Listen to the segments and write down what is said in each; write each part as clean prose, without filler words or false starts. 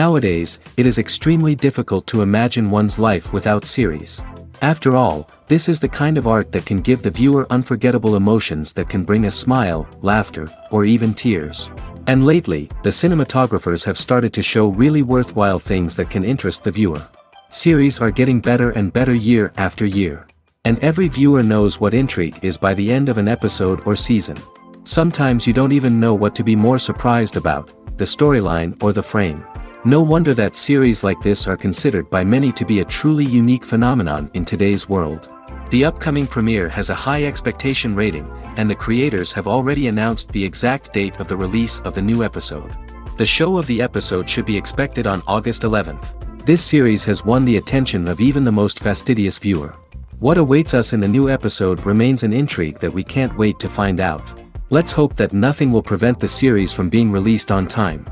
Nowadays, it is extremely difficult to imagine one's life without series. After all, this is the kind of art that can give the viewer unforgettable emotions that can bring a smile, laughter, or even tears. And lately, the cinematographers have started to show really worthwhile things that can interest the viewer. Series are getting better and better year after year. And every viewer knows what intrigue is by the end of an episode or season. Sometimes you don't even know what to be more surprised about, the storyline or the frame. No wonder that series like this are considered by many to be a truly unique phenomenon in today's world. The upcoming premiere has a high expectation rating, and the creators have already announced the exact date of the release of the new episode. The show of the episode should be expected on August 11th. This series has won the attention of even the most fastidious viewer. What awaits us in the new episode remains an intrigue that we can't wait to find out. Let's hope that nothing will prevent the series from being released on time.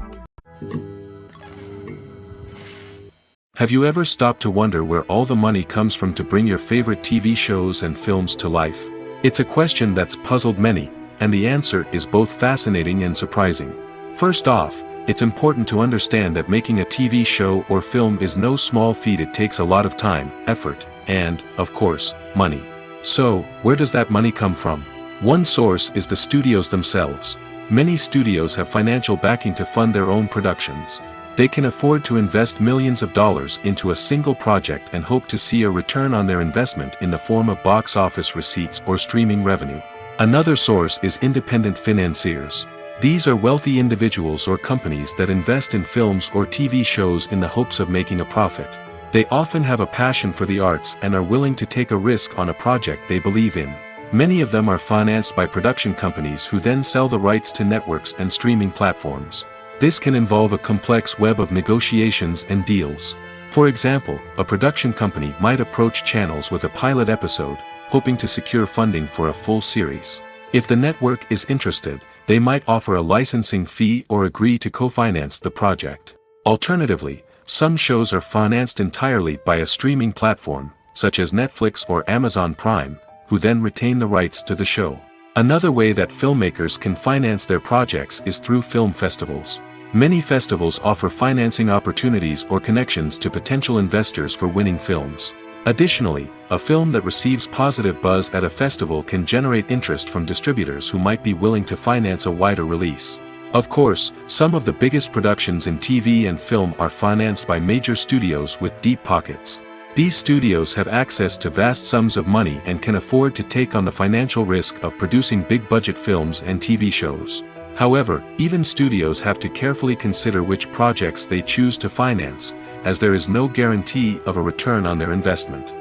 Have you ever stopped to wonder where all the money comes from to bring your favorite TV shows and films to life? It's a question that's puzzled many, and the answer is both fascinating and surprising. First off, it's important to understand that making a TV show or film is no small feat. It takes a lot of time, effort, and, of course, money. So, where does that money come from? One source is the studios themselves. Many studios have financial backing to fund their own productions. They can afford to invest millions of dollars into a single project and hope to see a return on their investment in the form of box office receipts or streaming revenue. Another source is independent financiers. These are wealthy individuals or companies that invest in films or TV shows in the hopes of making a profit. They often have a passion for the arts and are willing to take a risk on a project they believe in. Many of them are financed by production companies who then sell the rights to networks and streaming platforms. This can involve a complex web of negotiations and deals. For example, a production company might approach channels with a pilot episode, hoping to secure funding for a full series. If the network is interested, they might offer a licensing fee or agree to co-finance the project. Alternatively, some shows are financed entirely by a streaming platform, such as Netflix or Amazon Prime, who then retain the rights to the show. Another way that filmmakers can finance their projects is through film festivals. Many festivals offer financing opportunities or connections to potential investors for winning films. Additionally, a film that receives positive buzz at a festival can generate interest from distributors who might be willing to finance a wider release. Of course, some of the biggest productions in TV and film are financed by major studios with deep pockets. These studios have access to vast sums of money and can afford to take on the financial risk of producing big-budget films and TV shows. However, even studios have to carefully consider which projects they choose to finance, as there is no guarantee of a return on their investment.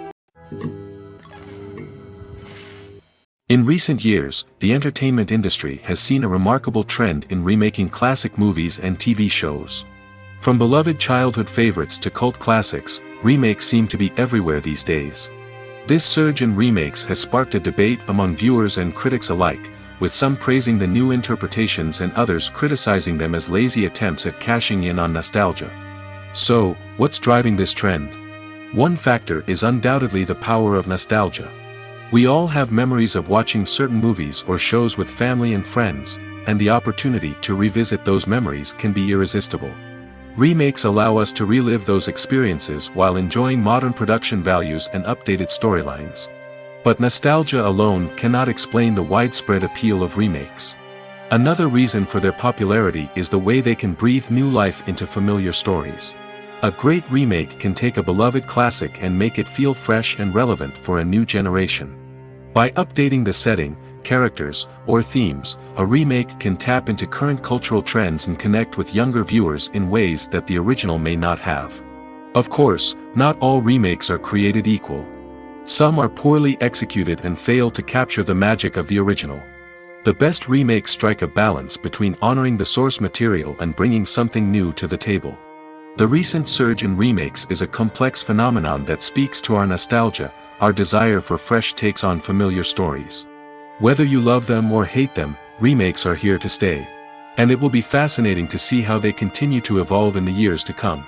In recent years, the entertainment industry has seen a remarkable trend in remaking classic movies and TV shows. From beloved childhood favorites to cult classics, remakes seem to be everywhere these days. This surge in remakes has sparked a debate among viewers and critics alike, with some praising the new interpretations and others criticizing them as lazy attempts at cashing in on nostalgia. So, what's driving this trend? One factor is undoubtedly the power of nostalgia. We all have memories of watching certain movies or shows with family and friends, and the opportunity to revisit those memories can be irresistible. Remakes allow us to relive those experiences while enjoying modern production values and updated storylines. But nostalgia alone cannot explain the widespread appeal of remakes. Another reason for their popularity is the way they can breathe new life into familiar stories. A great remake can take a beloved classic and make it feel fresh and relevant for a new generation. By updating the setting, characters, or themes, a remake can tap into current cultural trends and connect with younger viewers in ways that the original may not have. Of course, not all remakes are created equal. Some are poorly executed and fail to capture the magic of the original. The best remakes strike a balance between honoring the source material and bringing something new to the table. The recent surge in remakes is a complex phenomenon that speaks to our nostalgia, our desire for fresh takes on familiar stories. Whether you love them or hate them, remakes are here to stay. And it will be fascinating to see how they continue to evolve in the years to come.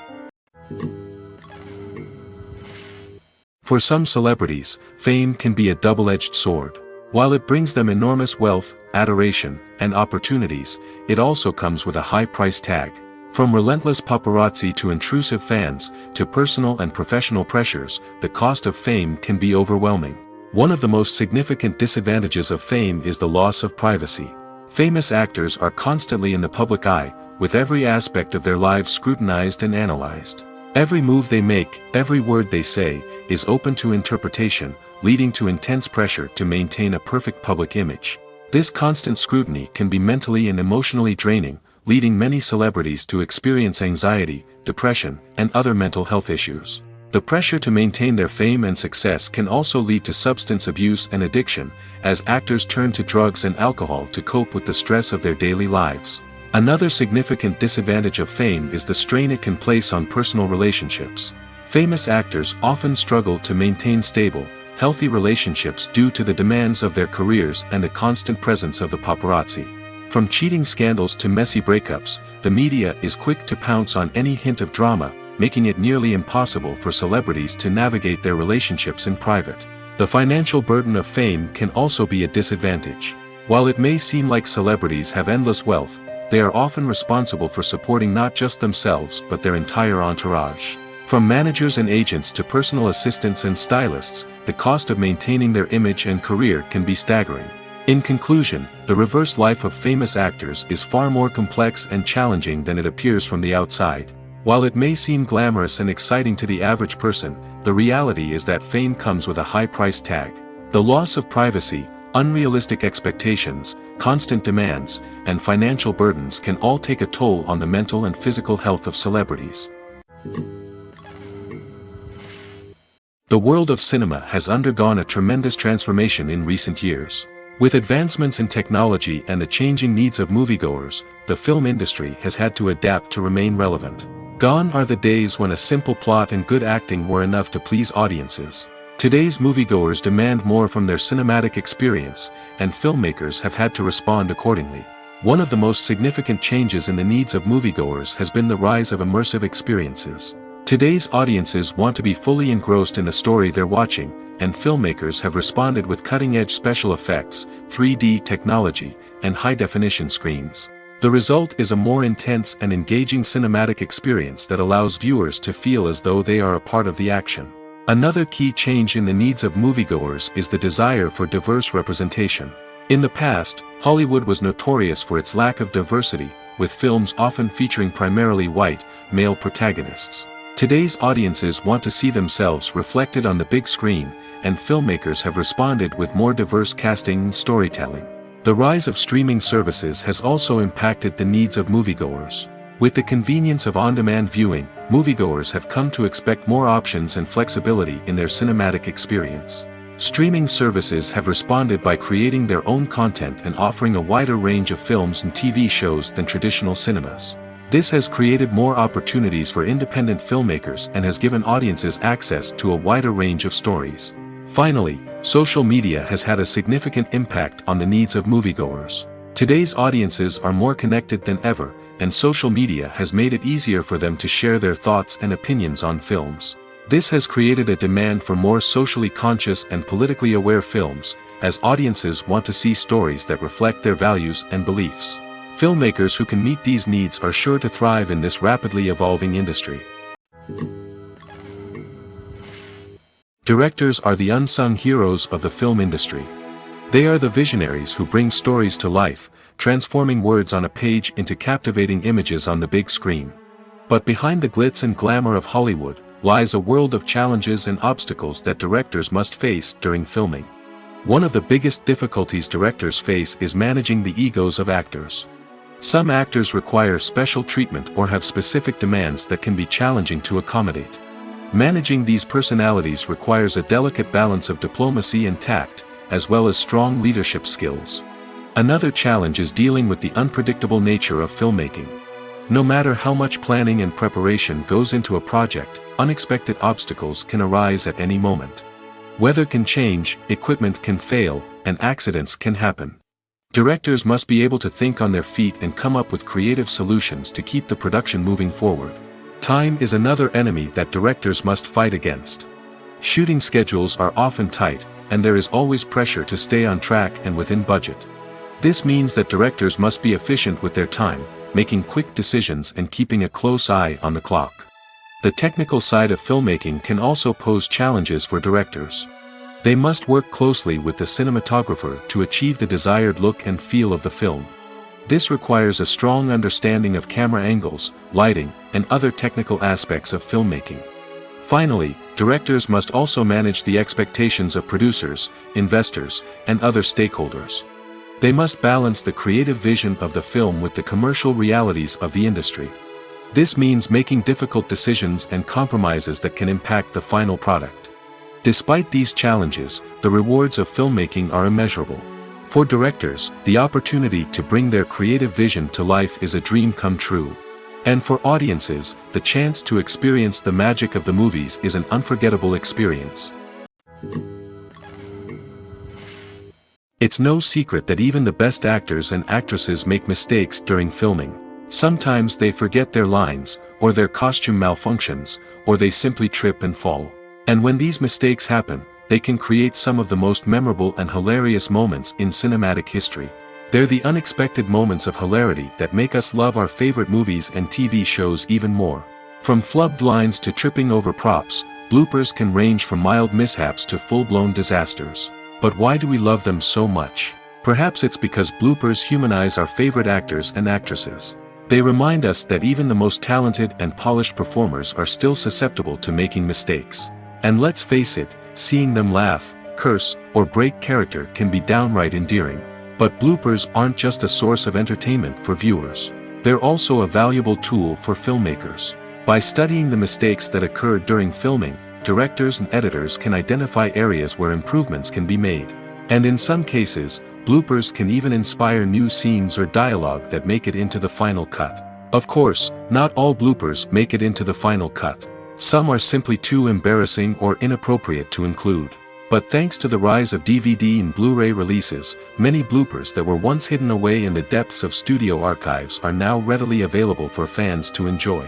For some celebrities, fame can be a double-edged sword. While it brings them enormous wealth, adoration, and opportunities, it also comes with a high price tag. From relentless paparazzi to intrusive fans, to personal and professional pressures, the cost of fame can be overwhelming. One of the most significant disadvantages of fame is the loss of privacy. Famous actors are constantly in the public eye, with every aspect of their lives scrutinized and analyzed. Every move they make, every word they say, is open to interpretation, leading to intense pressure to maintain a perfect public image. This constant scrutiny can be mentally and emotionally draining, leading many celebrities to experience anxiety, depression, and other mental health issues. The pressure to maintain their fame and success can also lead to substance abuse and addiction, as actors turn to drugs and alcohol to cope with the stress of their daily lives. Another significant disadvantage of fame is the strain it can place on personal relationships. Famous actors often struggle to maintain stable, healthy relationships due to the demands of their careers and the constant presence of the paparazzi. From cheating scandals to messy breakups, the media is quick to pounce on any hint of drama, making it nearly impossible for celebrities to navigate their relationships in private. The financial burden of fame can also be a disadvantage. While it may seem like celebrities have endless wealth, they are often responsible for supporting not just themselves but their entire entourage. From managers and agents to personal assistants and stylists, the cost of maintaining their image and career can be staggering. In conclusion, the reverse life of famous actors is far more complex and challenging than it appears from the outside. While it may seem glamorous and exciting to the average person, the reality is that fame comes with a high price tag. The loss of privacy, unrealistic expectations, constant demands, and financial burdens can all take a toll on the mental and physical health of celebrities. The world of cinema has undergone a tremendous transformation in recent years. With advancements in technology and the changing needs of moviegoers, the film industry has had to adapt to remain relevant. Gone are the days when a simple plot and good acting were enough to please audiences. Today's moviegoers demand more from their cinematic experience, and filmmakers have had to respond accordingly. One of the most significant changes in the needs of moviegoers has been the rise of immersive experiences. Today's audiences want to be fully engrossed in the story they're watching, and filmmakers have responded with cutting-edge special effects, 3D technology, and high-definition screens. The result is a more intense and engaging cinematic experience that allows viewers to feel as though they are a part of the action. Another key change in the needs of moviegoers is the desire for diverse representation. In the past, Hollywood was notorious for its lack of diversity, with films often featuring primarily white, male protagonists. Today's audiences want to see themselves reflected on the big screen, and filmmakers have responded with more diverse casting and storytelling. The rise of streaming services has also impacted the needs of moviegoers. With the convenience of on-demand viewing, moviegoers have come to expect more options and flexibility in their cinematic experience. Streaming services have responded by creating their own content and offering a wider range of films and TV shows than traditional cinemas. This has created more opportunities for independent filmmakers and has given audiences access to a wider range of stories. Finally, social media has had a significant impact on the needs of moviegoers. Today's audiences are more connected than ever, and social media has made it easier for them to share their thoughts and opinions on films. This has created a demand for more socially conscious and politically aware films, as audiences want to see stories that reflect their values and beliefs. Filmmakers who can meet these needs are sure to thrive in this rapidly evolving industry. Directors are the unsung heroes of the film industry. They are the visionaries who bring stories to life, transforming words on a page into captivating images on the big screen. But behind the glitz and glamour of Hollywood lies a world of challenges and obstacles that directors must face during filming. One of the biggest difficulties directors face is managing the egos of actors. Some actors require special treatment or have specific demands that can be challenging to accommodate. Managing these personalities requires a delicate balance of diplomacy and tact, as well as strong leadership skills. Another challenge is dealing with the unpredictable nature of filmmaking. No matter how much planning and preparation goes into a project, unexpected obstacles can arise at any moment. Weather can change, equipment can fail, and accidents can happen. Directors must be able to think on their feet and come up with creative solutions to keep the production moving forward. Time is another enemy that directors must fight against. Shooting schedules are often tight, and there is always pressure to stay on track and within budget. This means that directors must be efficient with their time, making quick decisions and keeping a close eye on the clock. The technical side of filmmaking can also pose challenges for directors. They must work closely with the cinematographer to achieve the desired look and feel of the film. This requires a strong understanding of camera angles, lighting, and other technical aspects of filmmaking. Finally, directors must also manage the expectations of producers, investors, and other stakeholders. They must balance the creative vision of the film with the commercial realities of the industry. This means making difficult decisions and compromises that can impact the final product. Despite these challenges, the rewards of filmmaking are immeasurable. For directors, the opportunity to bring their creative vision to life is a dream come true. And for audiences, the chance to experience the magic of the movies is an unforgettable experience. It's no secret that even the best actors and actresses make mistakes during filming. Sometimes they forget their lines, or their costume malfunctions, or they simply trip and fall. And when these mistakes happen, they can create some of the most memorable and hilarious moments in cinematic history. They're the unexpected moments of hilarity that make us love our favorite movies and TV shows even more. From flubbed lines to tripping over props, bloopers can range from mild mishaps to full-blown disasters. But why do we love them so much? Perhaps it's because bloopers humanize our favorite actors and actresses. They remind us that even the most talented and polished performers are still susceptible to making mistakes. And let's face it, seeing them laugh, curse, or break character can be downright endearing. But bloopers aren't just a source of entertainment for viewers. They're also a valuable tool for filmmakers. By studying the mistakes that occur during filming, directors and editors can identify areas where improvements can be made. And in some cases, bloopers can even inspire new scenes or dialogue that make it into the final cut. Of course, not all bloopers make it into the final cut. Some are simply too embarrassing or inappropriate to include. But thanks to the rise of DVD and Blu-ray releases, many bloopers that were once hidden away in the depths of studio archives are now readily available for fans to enjoy.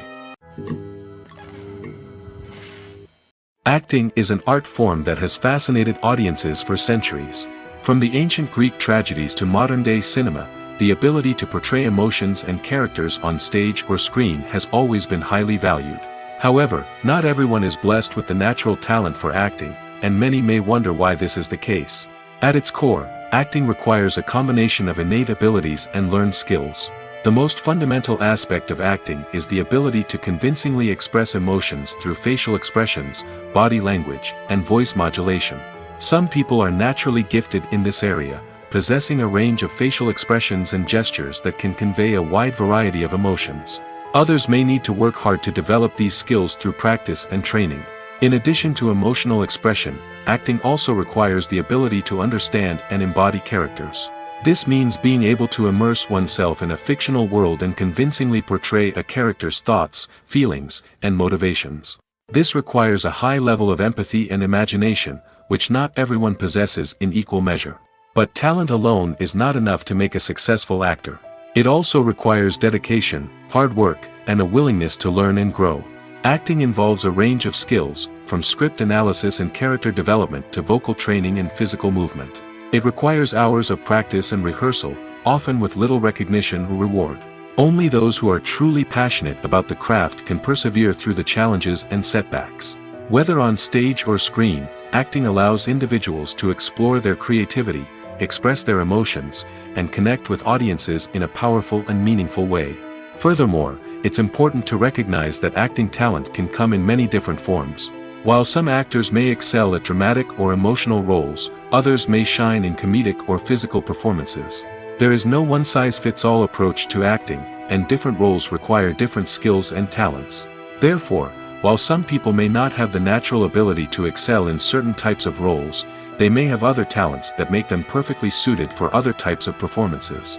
Acting is an art form that has fascinated audiences for centuries. From the ancient Greek tragedies to modern-day cinema, the ability to portray emotions and characters on stage or screen has always been highly valued. However, not everyone is blessed with the natural talent for acting, and many may wonder why this is the case. At its core, acting requires a combination of innate abilities and learned skills. The most fundamental aspect of acting is the ability to convincingly express emotions through facial expressions, body language, and voice modulation. Some people are naturally gifted in this area, possessing a range of facial expressions and gestures that can convey a wide variety of emotions. Others may need to work hard to develop these skills through practice and training. In addition to emotional expression, acting also requires the ability to understand and embody characters. This means being able to immerse oneself in a fictional world and convincingly portray a character's thoughts, feelings, and motivations. This requires a high level of empathy and imagination, which not everyone possesses in equal measure. But talent alone is not enough to make a successful actor. It also requires dedication, hard work, and a willingness to learn and grow. Acting involves a range of skills, from script analysis and character development to vocal training and physical movement. It requires hours of practice and rehearsal, often with little recognition or reward. Only those who are truly passionate about the craft can persevere through the challenges and setbacks. Whether on stage or screen, acting allows individuals to explore their creativity, express their emotions, and connect with audiences in a powerful and meaningful way. Furthermore, it's important to recognize that acting talent can come in many different forms. While some actors may excel at dramatic or emotional roles, others may shine in comedic or physical performances. There is no one-size-fits-all approach to acting, and different roles require different skills and talents. Therefore, while some people may not have the natural ability to excel in certain types of roles, they may have other talents that make them perfectly suited for other types of performances.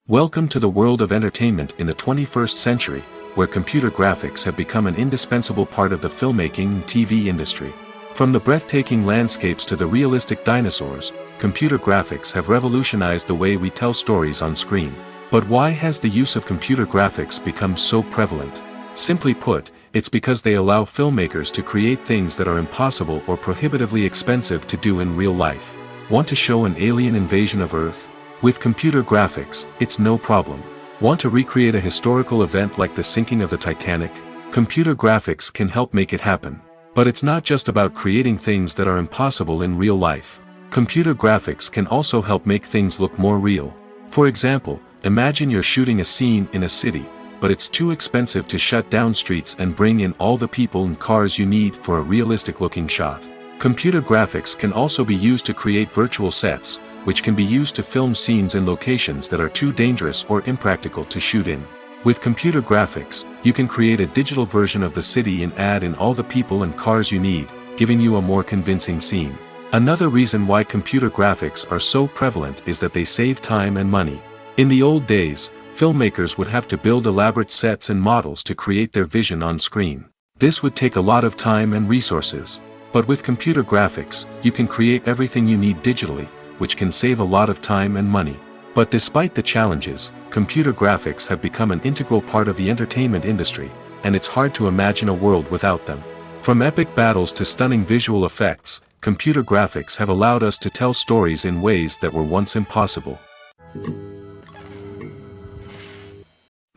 Welcome to the world of entertainment in the 21st century, where computer graphics have become an indispensable part of the filmmaking and TV industry. From the breathtaking landscapes to the realistic dinosaurs, computer graphics have revolutionized the way we tell stories on screen. But why has the use of computer graphics become so prevalent? Simply put, it's because they allow filmmakers to create things that are impossible or prohibitively expensive to do in real life. Want to show an alien invasion of Earth? With computer graphics, it's no problem. Want to recreate a historical event like the sinking of the Titanic? Computer graphics can help make it happen. But it's not just about creating things that are impossible in real life. Computer graphics can also help make things look more real. For example, imagine you're shooting a scene in a city, but it's too expensive to shut down streets and bring in all the people and cars you need for a realistic-looking shot. Computer graphics can also be used to create virtual sets, which can be used to film scenes in locations that are too dangerous or impractical to shoot in. With computer graphics, you can create a digital version of the city and add in all the people and cars you need, giving you a more convincing scene. Another reason why computer graphics are so prevalent is that they save time and money. In the old days, filmmakers would have to build elaborate sets and models to create their vision on screen. This would take a lot of time and resources. But with computer graphics, you can create everything you need digitally, which can save a lot of time and money. But despite the challenges, computer graphics have become an integral part of the entertainment industry, and it's hard to imagine a world without them. From epic battles to stunning visual effects, computer graphics have allowed us to tell stories in ways that were once impossible.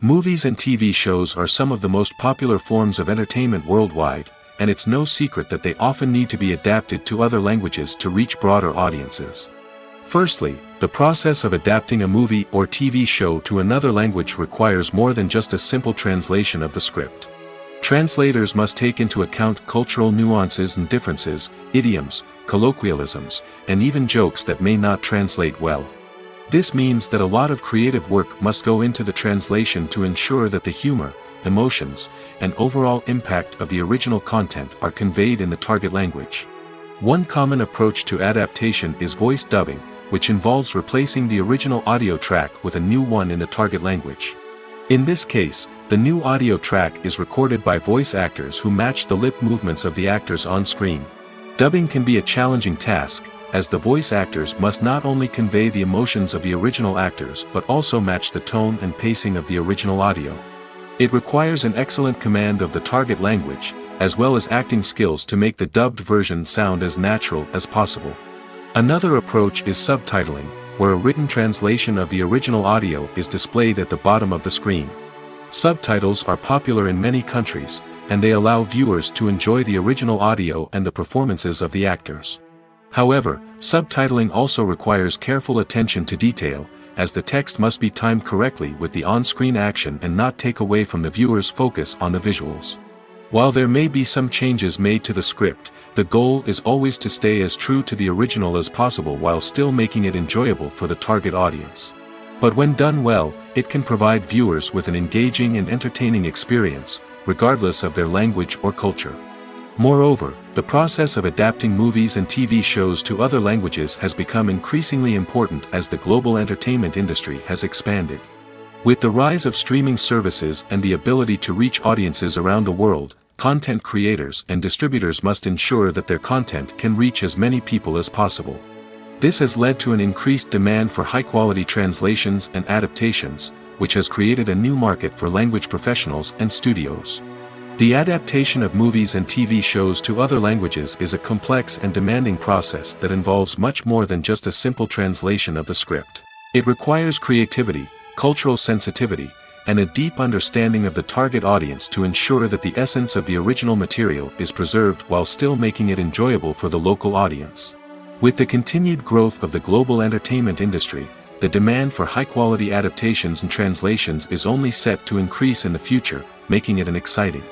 Movies and TV shows are some of the most popular forms of entertainment worldwide, and it's no secret that they often need to be adapted to other languages to reach broader audiences. Firstly, the process of adapting a movie or TV show to another language requires more than just a simple translation of the script. Translators must take into account cultural nuances and differences, idioms, colloquialisms, and even jokes that may not translate well. This means that a lot of creative work must go into the translation to ensure that the humor, emotions, and overall impact of the original content are conveyed in the target language. One common approach to adaptation is voice dubbing, which involves replacing the original audio track with a new one in the target language. In this case, the new audio track is recorded by voice actors who match the lip movements of the actors on screen. Dubbing can be a challenging task, as the voice actors must not only convey the emotions of the original actors but also match the tone and pacing of the original audio. It requires an excellent command of the target language, as well as acting skills to make the dubbed version sound as natural as possible. Another approach is subtitling, where a written translation of the original audio is displayed at the bottom of the screen. Subtitles are popular in many countries, and they allow viewers to enjoy the original audio and the performances of the actors. However, subtitling also requires careful attention to detail, as the text must be timed correctly with the on-screen action and not take away from the viewer's focus on the visuals. While there may be some changes made to the script, the goal is always to stay as true to the original as possible while still making it enjoyable for the target audience. But when done well, it can provide viewers with an engaging and entertaining experience, regardless of their language or culture. Moreover, the process of adapting movies and TV shows to other languages has become increasingly important as the global entertainment industry has expanded. With the rise of streaming services and the ability to reach audiences around the world, content creators and distributors must ensure that their content can reach as many people as possible. This has led to an increased demand for high-quality translations and adaptations, which has created a new market for language professionals and studios. The adaptation of movies and TV shows to other languages is a complex and demanding process that involves much more than just a simple translation of the script. It requires creativity, cultural sensitivity, and a deep understanding of the target audience to ensure that the essence of the original material is preserved while still making it enjoyable for the local audience. With the continued growth of the global entertainment industry, the demand for high-quality adaptations and translations is only set to increase in the future, making it an exciting.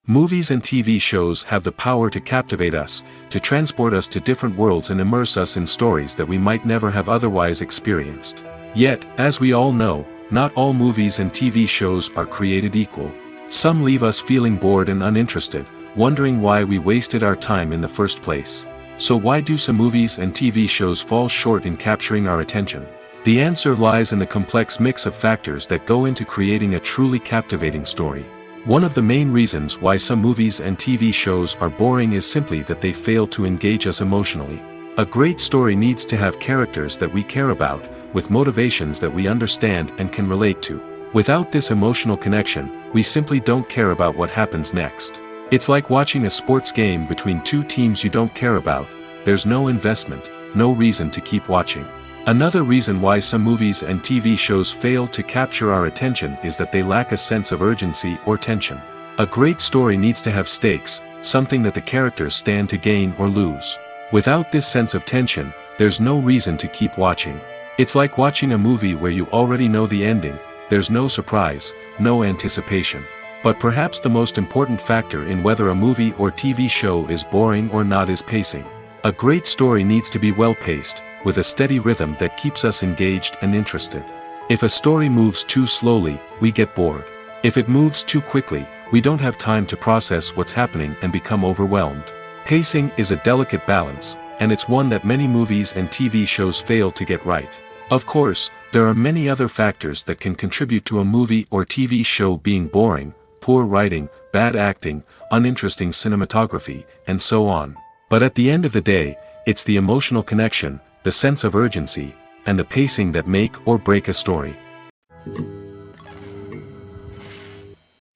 Movies and TV shows have the power to captivate us, to transport us to different worlds and immerse us in stories that we might never have otherwise experienced. Yet, as we all know, not all movies and TV shows are created equal. Some leave us feeling bored and uninterested, wondering why we wasted our time in the first place. So why do some movies and TV shows fall short in capturing our attention? The answer lies in the complex mix of factors that go into creating a truly captivating story. One of the main reasons why some movies and TV shows are boring is simply that they fail to engage us emotionally. A great story needs to have characters that we care about, with motivations that we understand and can relate to. Without this emotional connection, we simply don't care about what happens next. It's like watching a sports game between two teams you don't care about. There's no investment, no reason to keep watching. Another reason why some movies and TV shows fail to capture our attention is that they lack a sense of urgency or tension. A great story needs to have stakes, something that the characters stand to gain or lose. Without this sense of tension, there's no reason to keep watching. It's like watching a movie where you already know the ending, there's no surprise, no anticipation. But perhaps the most important factor in whether a movie or TV show is boring or not is pacing. A great story needs to be well-paced, with a steady rhythm that keeps us engaged and interested. If a story moves too slowly, we get bored. If it moves too quickly, we don't have time to process what's happening and become overwhelmed. Pacing is a delicate balance, and it's one that many movies and TV shows fail to get right. Of course, there are many other factors that can contribute to a movie or TV show being boring: poor writing, bad acting, uninteresting cinematography, and so on. But at the end of the day, it's the emotional connection, the sense of urgency, and the pacing that make or break a story.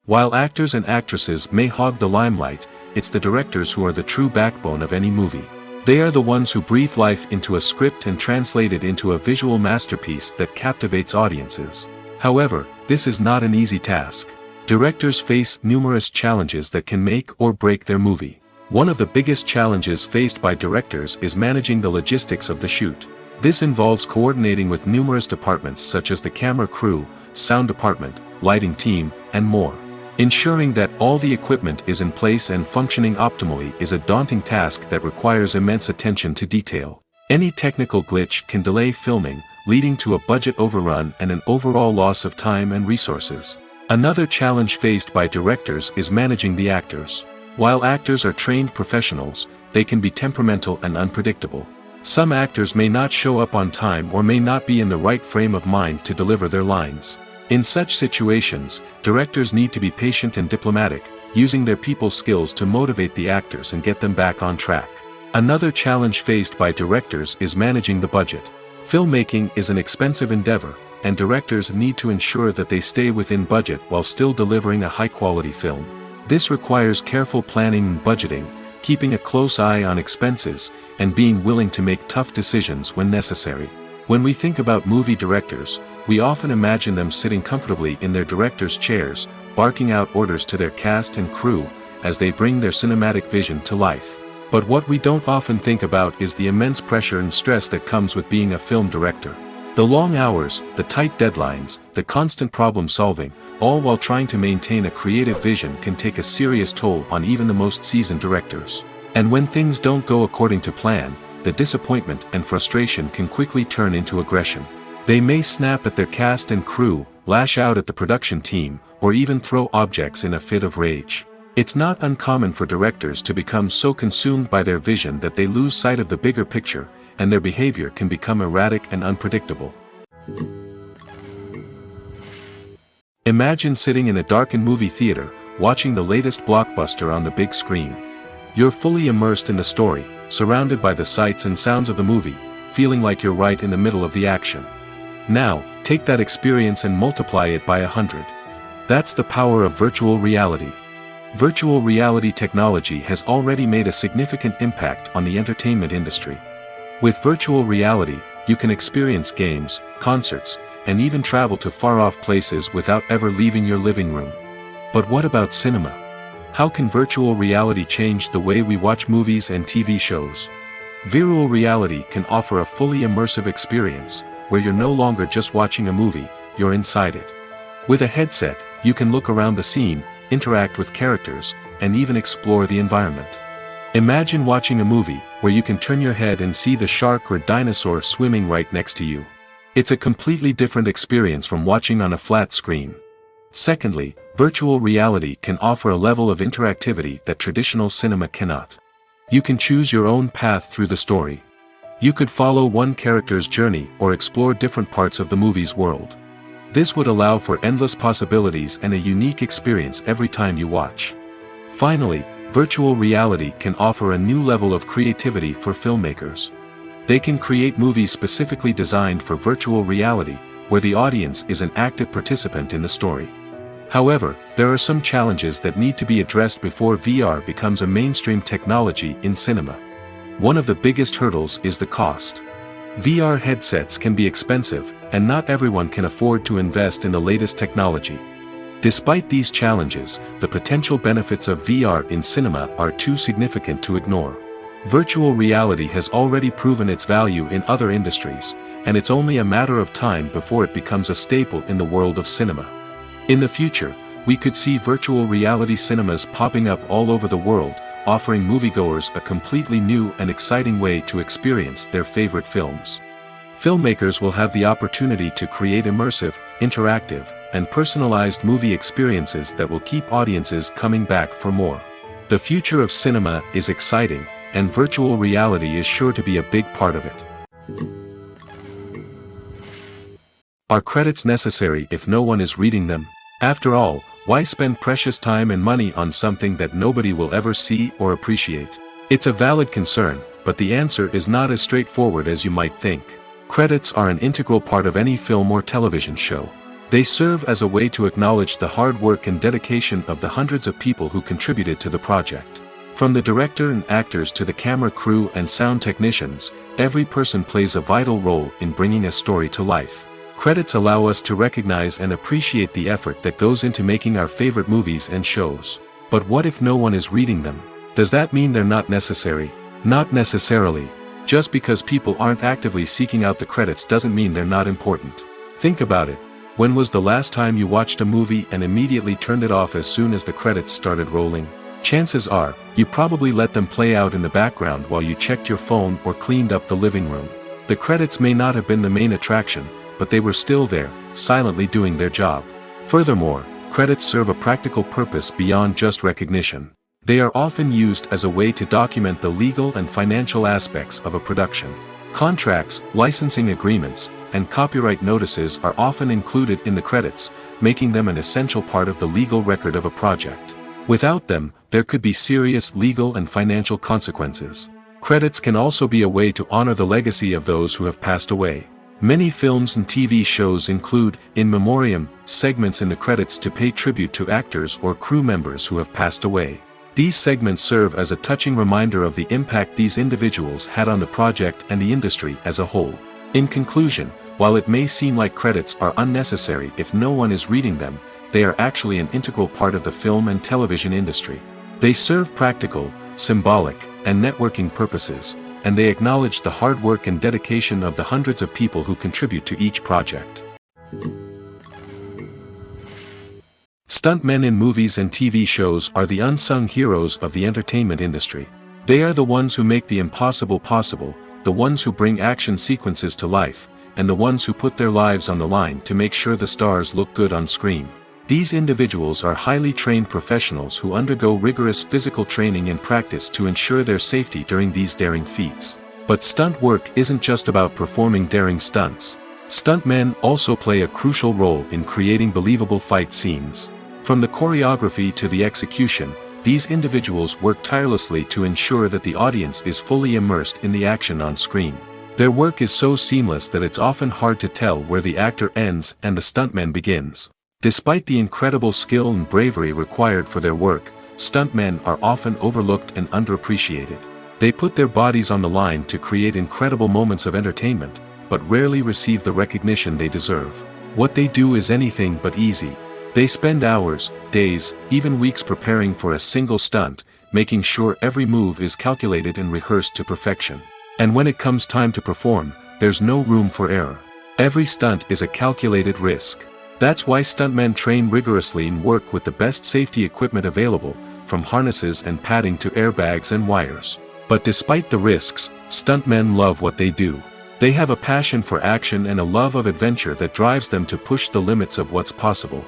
While actors and actresses may hog the limelight, it's the directors who are the true backbone of any movie. They are the ones who breathe life into a script and translate it into a visual masterpiece that captivates audiences. However, this is not an easy task. Directors face numerous challenges that can make or break their movie. One of the biggest challenges faced by directors is managing the logistics of the shoot. This involves coordinating with numerous departments such as the camera crew, sound department, lighting team, and more. Ensuring that all the equipment is in place and functioning optimally is a daunting task that requires immense attention to detail. Any technical glitch can delay filming, leading to a budget overrun and an overall loss of time and resources. Another challenge faced by directors is managing the actors. While actors are trained professionals, they can be temperamental and unpredictable. Some actors may not show up on time or may not be in the right frame of mind to deliver their lines. In such situations, directors need to be patient and diplomatic, using their people skills to motivate the actors and get them back on track. Another challenge faced by directors is managing the budget. Filmmaking is an expensive endeavor, and directors need to ensure that they stay within budget while still delivering a high-quality film. This requires careful planning and budgeting, keeping a close eye on expenses, and being willing to make tough decisions when necessary. When we think about movie directors, we often imagine them sitting comfortably in their director's chairs, barking out orders to their cast and crew, as they bring their cinematic vision to life. But what we don't often think about is the immense pressure and stress that comes with being a film director. The long hours, the tight deadlines, the constant problem solving, all while trying to maintain a creative vision can take a serious toll on even the most seasoned directors. And when things don't go according to plan, the disappointment and frustration can quickly turn into aggression. They may snap at their cast and crew, lash out at the production team, or even throw objects in a fit of rage. It's not uncommon for directors to become so consumed by their vision that they lose sight of the bigger picture, and their behavior can become erratic and unpredictable. Imagine sitting in a darkened movie theater, watching the latest blockbuster on the big screen. You're fully immersed in the story, surrounded by the sights and sounds of the movie, feeling like you're right in the middle of the action. Now, take that experience and multiply it by 100. That's the power of virtual reality. Virtual reality technology has already made a significant impact on the entertainment industry. With virtual reality, you can experience games, concerts, and even travel to far-off places without ever leaving your living room. But what about cinema? How can virtual reality change the way we watch movies and TV shows? Virtual reality can offer a fully immersive experience, where you're no longer just watching a movie, you're inside it. With a headset, you can look around the scene, interact with characters, and even explore the environment. Imagine watching a movie where you can turn your head and see the shark or dinosaur swimming right next to you. It's a completely different experience from watching on a flat screen. Secondly, virtual reality can offer a level of interactivity that traditional cinema cannot. You can choose your own path through the story. You could follow one character's journey or explore different parts of the movie's world. This would allow for endless possibilities and a unique experience every time you watch. Finally, virtual reality can offer a new level of creativity for filmmakers. They can create movies specifically designed for virtual reality, where the audience is an active participant in the story. However, there are some challenges that need to be addressed before VR becomes a mainstream technology in cinema. One of the biggest hurdles is the cost. VR headsets can be expensive, and not everyone can afford to invest in the latest technology. Despite these challenges, the potential benefits of VR in cinema are too significant to ignore. Virtual reality has already proven its value in other industries, and it's only a matter of time before it becomes a staple in the world of cinema. In the future, we could see virtual reality cinemas popping up all over the world, offering moviegoers a completely new and exciting way to experience their favorite films. Filmmakers will have the opportunity to create immersive, interactive, and personalized movie experiences that will keep audiences coming back for more. The future of cinema is exciting, and virtual reality is sure to be a big part of it. Are credits necessary if no one is reading them? After all, why spend precious time and money on something that nobody will ever see or appreciate? It's a valid concern, but the answer is not as straightforward as you might think. Credits are an integral part of any film or television show. They serve as a way to acknowledge the hard work and dedication of the hundreds of people who contributed to the project. From the director and actors to the camera crew and sound technicians, every person plays a vital role in bringing a story to life. Credits allow us to recognize and appreciate the effort that goes into making our favorite movies and shows. But what if no one is reading them? Does that mean they're not necessary? Not necessarily. Just because people aren't actively seeking out the credits doesn't mean they're not important. Think about it. When was the last time you watched a movie and immediately turned it off as soon as the credits started rolling? Chances are, you probably let them play out in the background while you checked your phone or cleaned up the living room. The credits may not have been the main attraction, but they were still there, silently doing their job. Furthermore, credits serve a practical purpose beyond just recognition. They are often used as a way to document the legal and financial aspects of a production. Contracts, licensing agreements, and copyright notices are often included in the credits, making them an essential part of the legal record of a project. Without them, there could be serious legal and financial consequences. Credits can also be a way to honor the legacy of those who have passed away. Many films and TV shows include, in memoriam, segments in the credits to pay tribute to actors or crew members who have passed away. These segments serve as a touching reminder of the impact these individuals had on the project and the industry as a whole. In conclusion, while it may seem like credits are unnecessary if no one is reading them, they are actually an integral part of the film and television industry. They serve practical, symbolic, and networking purposes, and they acknowledge the hard work and dedication of the hundreds of people who contribute to each project. Stuntmen in movies and TV shows are the unsung heroes of the entertainment industry. They are the ones who make the impossible possible, the ones who bring action sequences to life, and the ones who put their lives on the line to make sure the stars look good on screen. These individuals are highly trained professionals who undergo rigorous physical training and practice to ensure their safety during these daring feats. But stunt work isn't just about performing daring stunts. Stuntmen also play a crucial role in creating believable fight scenes. From the choreography to the execution, these individuals work tirelessly to ensure that the audience is fully immersed in the action on screen. Their work is so seamless that it's often hard to tell where the actor ends and the stuntman begins. Despite the incredible skill and bravery required for their work, stuntmen are often overlooked and underappreciated. They put their bodies on the line to create incredible moments of entertainment, but rarely receive the recognition they deserve. What they do is anything but easy. They spend hours, days, even weeks preparing for a single stunt, making sure every move is calculated and rehearsed to perfection. And when it comes time to perform, there's no room for error. Every stunt is a calculated risk. That's why stuntmen train rigorously and work with the best safety equipment available, from harnesses and padding to airbags and wires. But despite the risks, stuntmen love what they do. They have a passion for action and a love of adventure that drives them to push the limits of what's possible.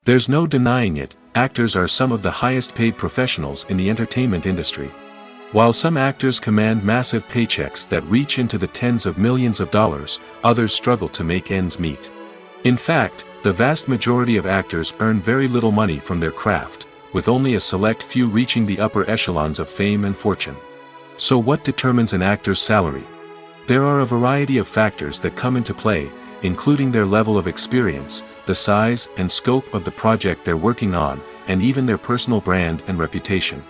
There's no denying it, actors are some of the highest paid professionals in the entertainment industry. While some actors command massive paychecks that reach into the tens of millions of dollars, others struggle to make ends meet. In fact, the vast majority of actors earn very little money from their craft, with only a select few reaching the upper echelons of fame and fortune. So what determines an actor's salary? There are a variety of factors that come into play, including their level of experience, the size and scope of the project they're working on, and even their personal brand and reputation.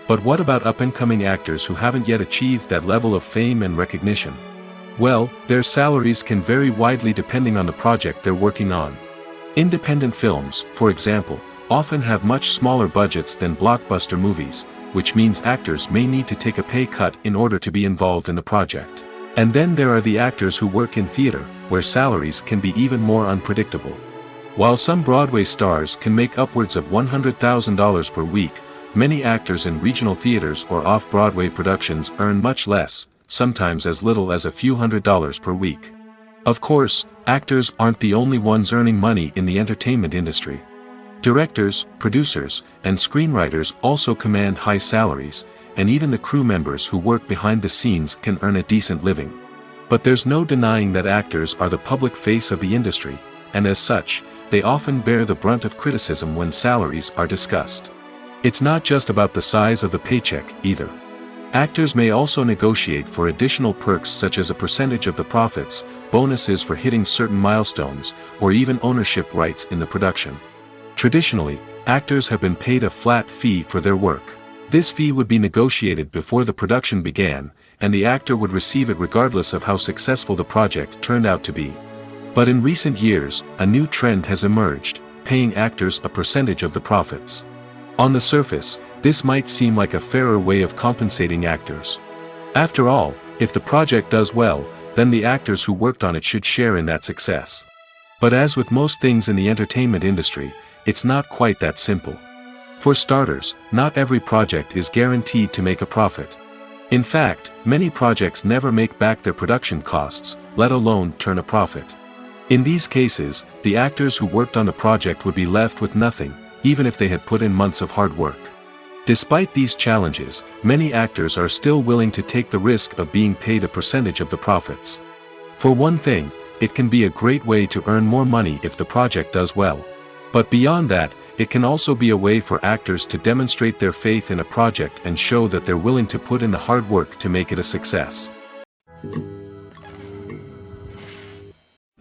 But what about up-and-coming actors who haven't yet achieved that level of fame and recognition? Well, their salaries can vary widely depending on the project they're working on. Independent films, for example, often have much smaller budgets than blockbuster movies, which means actors may need to take a pay cut in order to be involved in the project. And then there are the actors who work in theater, where salaries can be even more unpredictable. While some Broadway stars can make upwards of $100,000 per week, many actors in regional theaters or off-Broadway productions earn much less, sometimes as little as a few $100s per week. Of course, actors aren't the only ones earning money in the entertainment industry. Directors, producers, and screenwriters also command high salaries, and even the crew members who work behind the scenes can earn a decent living. But there's no denying that actors are the public face of the industry, and as such, they often bear the brunt of criticism when salaries are discussed. It's not just about the size of the paycheck, either. Actors may also negotiate for additional perks such as a percentage of the profits, bonuses for hitting certain milestones, or even ownership rights in the production. Traditionally, actors have been paid a flat fee for their work. This fee would be negotiated before the production began, and the actor would receive it regardless of how successful the project turned out to be. But in recent years, a new trend has emerged, paying actors a percentage of the profits. On the surface, this might seem like a fairer way of compensating actors. After all, if the project does well, then the actors who worked on it should share in that success. But as with most things in the entertainment industry, it's not quite that simple. For starters, not every project is guaranteed to make a profit. In fact, many projects never make back their production costs, let alone turn a profit. In these cases, the actors who worked on the project would be left with nothing, even if they had put in months of hard work. Despite these challenges, many actors are still willing to take the risk of being paid a percentage of the profits. For one thing, it can be a great way to earn more money if the project does well. But beyond that, it can also be a way for actors to demonstrate their faith in a project and show that they're willing to put in the hard work to make it a success.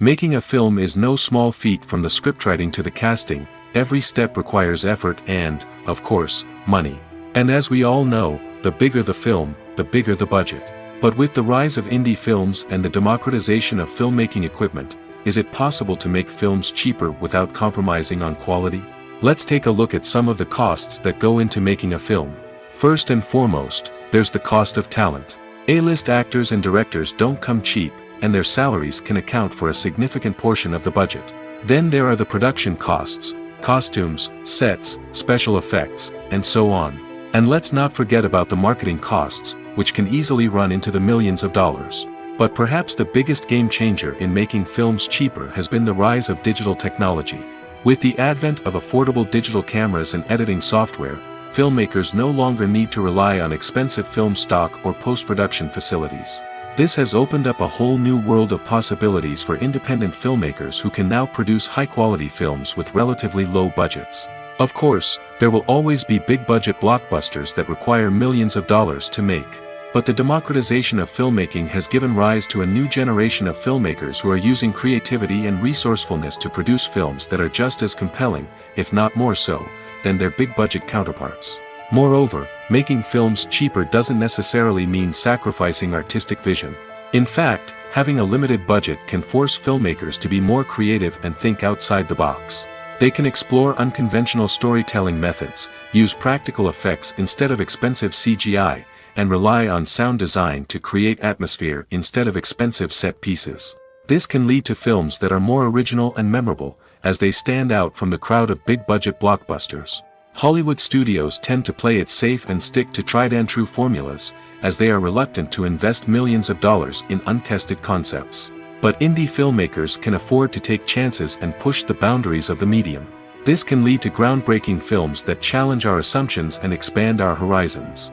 Making a film is no small feat. From the scriptwriting to the casting, every step requires effort and, of course, money. And as we all know, the bigger the film, the bigger the budget. But with the rise of indie films and the democratization of filmmaking equipment, is it possible to make films cheaper without compromising on quality? Let's take a look at some of the costs that go into making a film. First and foremost, there's the cost of talent. A-list actors and directors don't come cheap, and their salaries can account for a significant portion of the budget. Then there are the production costs, costumes, sets, special effects, and so on. And let's not forget about the marketing costs, which can easily run into the millions of dollars. But perhaps the biggest game changer in making films cheaper has been the rise of digital technology. With the advent of affordable digital cameras and editing software, filmmakers no longer need to rely on expensive film stock or post-production facilities. This has opened up a whole new world of possibilities for independent filmmakers who can now produce high-quality films with relatively low budgets. Of course, there will always be big-budget blockbusters that require millions of dollars to make. But the democratization of filmmaking has given rise to a new generation of filmmakers who are using creativity and resourcefulness to produce films that are just as compelling, if not more so, than their big-budget counterparts. Moreover, making films cheaper doesn't necessarily mean sacrificing artistic vision. In fact, having a limited budget can force filmmakers to be more creative and think outside the box. They can explore unconventional storytelling methods, use practical effects instead of expensive CGI, and rely on sound design to create atmosphere instead of expensive set pieces. This can lead to films that are more original and memorable, as they stand out from the crowd of big-budget blockbusters. Hollywood studios tend to play it safe and stick to tried-and-true formulas, as they are reluctant to invest millions of dollars in untested concepts. But indie filmmakers can afford to take chances and push the boundaries of the medium. This can lead to groundbreaking films that challenge our assumptions and expand our horizons.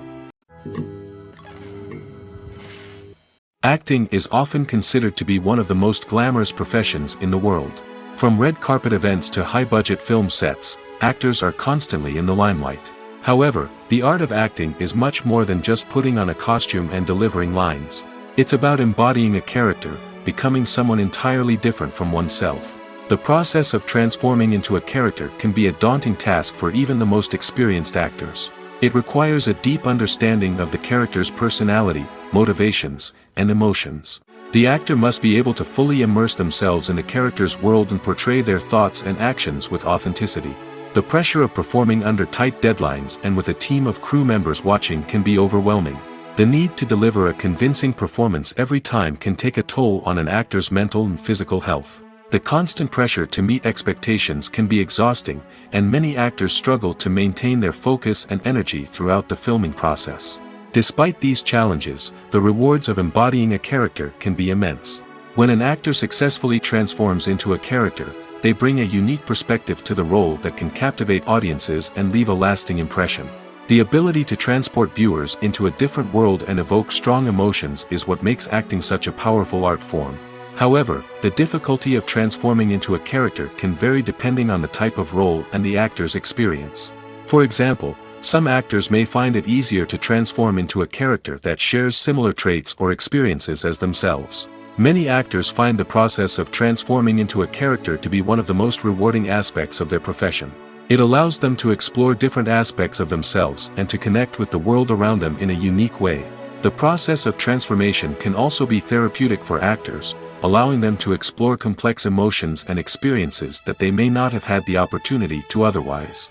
Acting is often considered to be one of the most glamorous professions in the world. From red carpet events to high-budget film sets, actors are constantly in the limelight. However, the art of acting is much more than just putting on a costume and delivering lines. It's about embodying a character, becoming someone entirely different from oneself. The process of transforming into a character can be a daunting task for even the most experienced actors. It requires a deep understanding of the character's personality, motivations, and emotions. The actor must be able to fully immerse themselves in the character's world and portray their thoughts and actions with authenticity. The pressure of performing under tight deadlines and with a team of crew members watching can be overwhelming. The need to deliver a convincing performance every time can take a toll on an actor's mental and physical health. The constant pressure to meet expectations can be exhausting, and many actors struggle to maintain their focus and energy throughout the filming process. Despite these challenges, the rewards of embodying a character can be immense. When an actor successfully transforms into a character, they bring a unique perspective to the role that can captivate audiences and leave a lasting impression. The ability to transport viewers into a different world and evoke strong emotions is what makes acting such a powerful art form. However, the difficulty of transforming into a character can vary depending on the type of role and the actor's experience. For example, some actors may find it easier to transform into a character that shares similar traits or experiences as themselves. Many actors find the process of transforming into a character to be one of the most rewarding aspects of their profession. It allows them to explore different aspects of themselves and to connect with the world around them in a unique way. The process of transformation can also be therapeutic for actors, allowing them to explore complex emotions and experiences that they may not have had the opportunity to otherwise.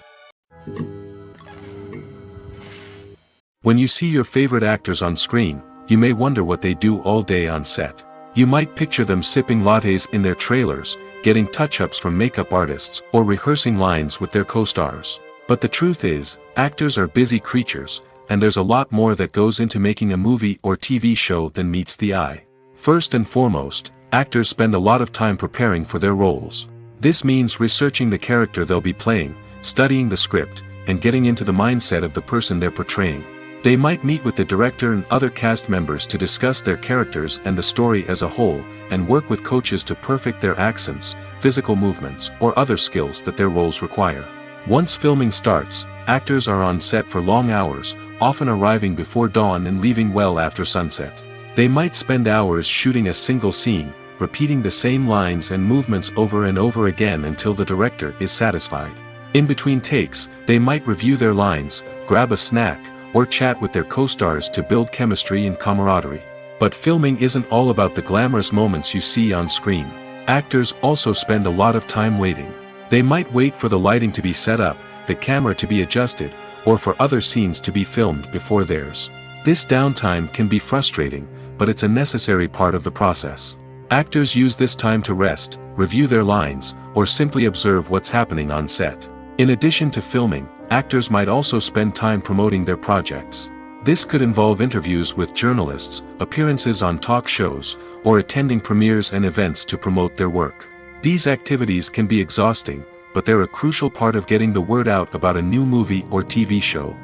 When you see your favorite actors on screen, you may wonder what they do all day on set. You might picture them sipping lattes in their trailers, getting touch-ups from makeup artists, or rehearsing lines with their co-stars. But the truth is, actors are busy creatures, and there's a lot more that goes into making a movie or TV show than meets the eye. First and foremost, actors spend a lot of time preparing for their roles. This means researching the character they'll be playing, studying the script, and getting into the mindset of the person they're portraying. They might meet with the director and other cast members to discuss their characters and the story as a whole, and work with coaches to perfect their accents, physical movements, or other skills that their roles require. Once filming starts, actors are on set for long hours, often arriving before dawn and leaving well after sunset. They might spend hours shooting a single scene, repeating the same lines and movements over and over again until the director is satisfied. In between takes, they might review their lines, grab a snack, or chat with their co-stars to build chemistry and camaraderie. But filming isn't all about the glamorous moments you see on screen. Actors also spend a lot of time waiting. They might wait for the lighting to be set up, the camera to be adjusted, or for other scenes to be filmed before theirs. This downtime can be frustrating, but it's a necessary part of the process. Actors use this time to rest, review their lines, or simply observe what's happening on set. In addition to filming, actors might also spend time promoting their projects. This could involve interviews with journalists, appearances on talk shows, or attending premieres and events to promote their work. These activities can be exhausting, but they're a crucial part of getting the word out about a new movie or TV show.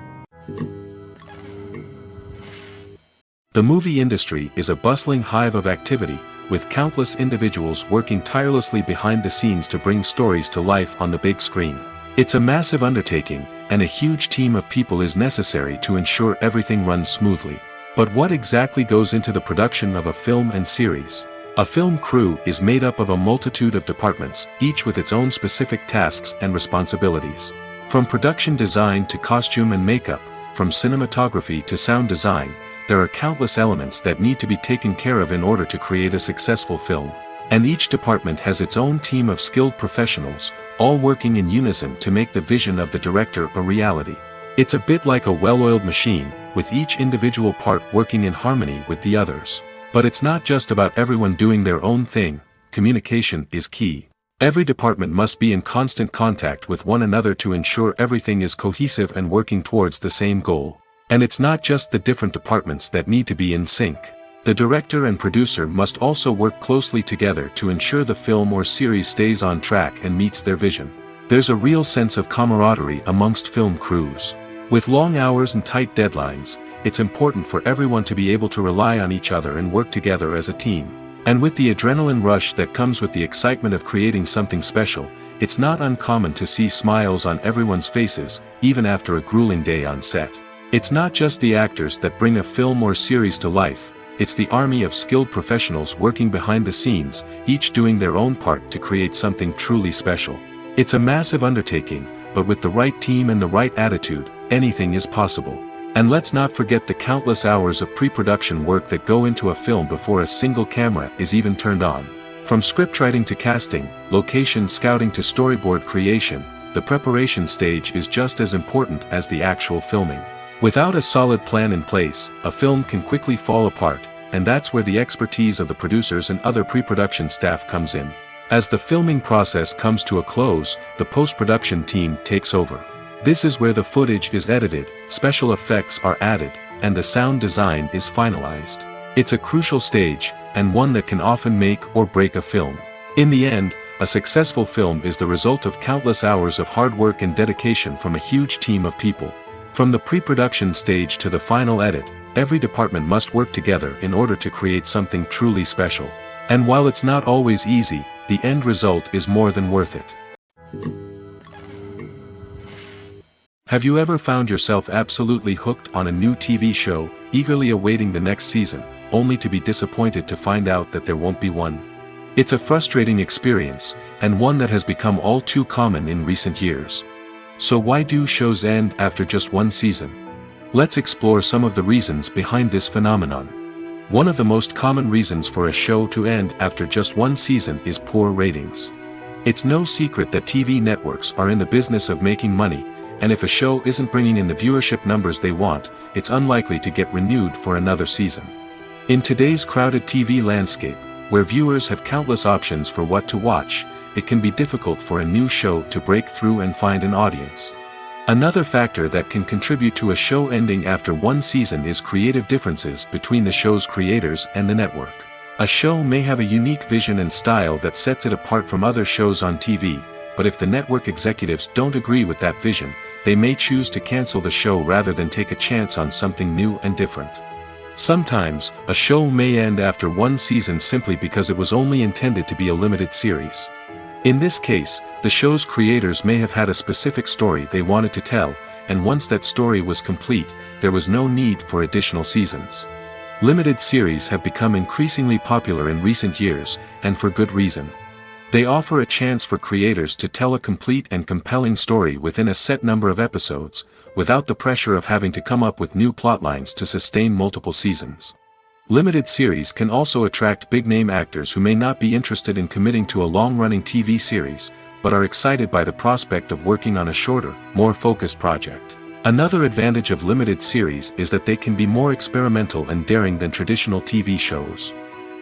The movie industry is a bustling hive of activity, with countless individuals working tirelessly behind the scenes to bring stories to life on the big screen. It's a massive undertaking, and a huge team of people is necessary to ensure everything runs smoothly. But what exactly goes into the production of a film and series? A film crew is made up of a multitude of departments, each with its own specific tasks and responsibilities. From production design to costume and makeup, from cinematography to sound design, there are countless elements that need to be taken care of in order to create a successful film. And each department has its own team of skilled professionals, all working in unison to make the vision of the director a reality. It's a bit like a well-oiled machine, with each individual part working in harmony with the others. But it's not just about everyone doing their own thing. Communication is key. Every department must be in constant contact with one another to ensure everything is cohesive and working towards the same goal. And it's not just the different departments that need to be in sync. The director and producer must also work closely together to ensure the film or series stays on track and meets their vision. There's a real sense of camaraderie amongst film crews. With long hours and tight deadlines, it's important for everyone to be able to rely on each other and work together as a team. And with the adrenaline rush that comes with the excitement of creating something special, it's not uncommon to see smiles on everyone's faces, even after a grueling day on set. It's not just the actors that bring a film or series to life. It's the army of skilled professionals working behind the scenes, each doing their own part to create something truly special. It's a massive undertaking, but with the right team and the right attitude, anything is possible. And let's not forget the countless hours of pre-production work that go into a film before a single camera is even turned on. From scriptwriting to casting, location scouting to storyboard creation, the preparation stage is just as important as the actual filming. Without a solid plan in place, a film can quickly fall apart, and that's where the expertise of the producers and other pre-production staff comes in. As the filming process comes to a close, the post-production team takes over. This is where the footage is edited, special effects are added, and the sound design is finalized. It's a crucial stage, and one that can often make or break a film. In the end, a successful film is the result of countless hours of hard work and dedication from a huge team of people. From the pre-production stage to the final edit, every department must work together in order to create something truly special. And while it's not always easy, the end result is more than worth it. Have you ever found yourself absolutely hooked on a new TV show, eagerly awaiting the next season, only to be disappointed to find out that there won't be one? It's a frustrating experience, and one that has become all too common in recent years. So why do shows end after just one season? Let's explore some of the reasons behind this phenomenon. One of the most common reasons for a show to end after just one season is poor ratings. It's no secret that TV networks are in the business of making money, and if a show isn't bringing in the viewership numbers they want, it's unlikely to get renewed for another season. In today's crowded TV landscape, where viewers have countless options for what to watch, it can be difficult for a new show to break through and find an audience. Another factor that can contribute to a show ending after one season is creative differences between the show's creators and the network. A show may have a unique vision and style that sets it apart from other shows on TV, but if the network executives don't agree with that vision, they may choose to cancel the show rather than take a chance on something new and different. Sometimes, a show may end after one season simply because it was only intended to be a limited series. In this case, the show's creators may have had a specific story they wanted to tell, and once that story was complete, there was no need for additional seasons. Limited series have become increasingly popular in recent years, and for good reason. They offer a chance for creators to tell a complete and compelling story within a set number of episodes, without the pressure of having to come up with new plotlines to sustain multiple seasons. Limited series can also attract big-name actors who may not be interested in committing to a long-running TV series, but are excited by the prospect of working on a shorter, more focused project. Another advantage of limited series is that they can be more experimental and daring than traditional TV shows.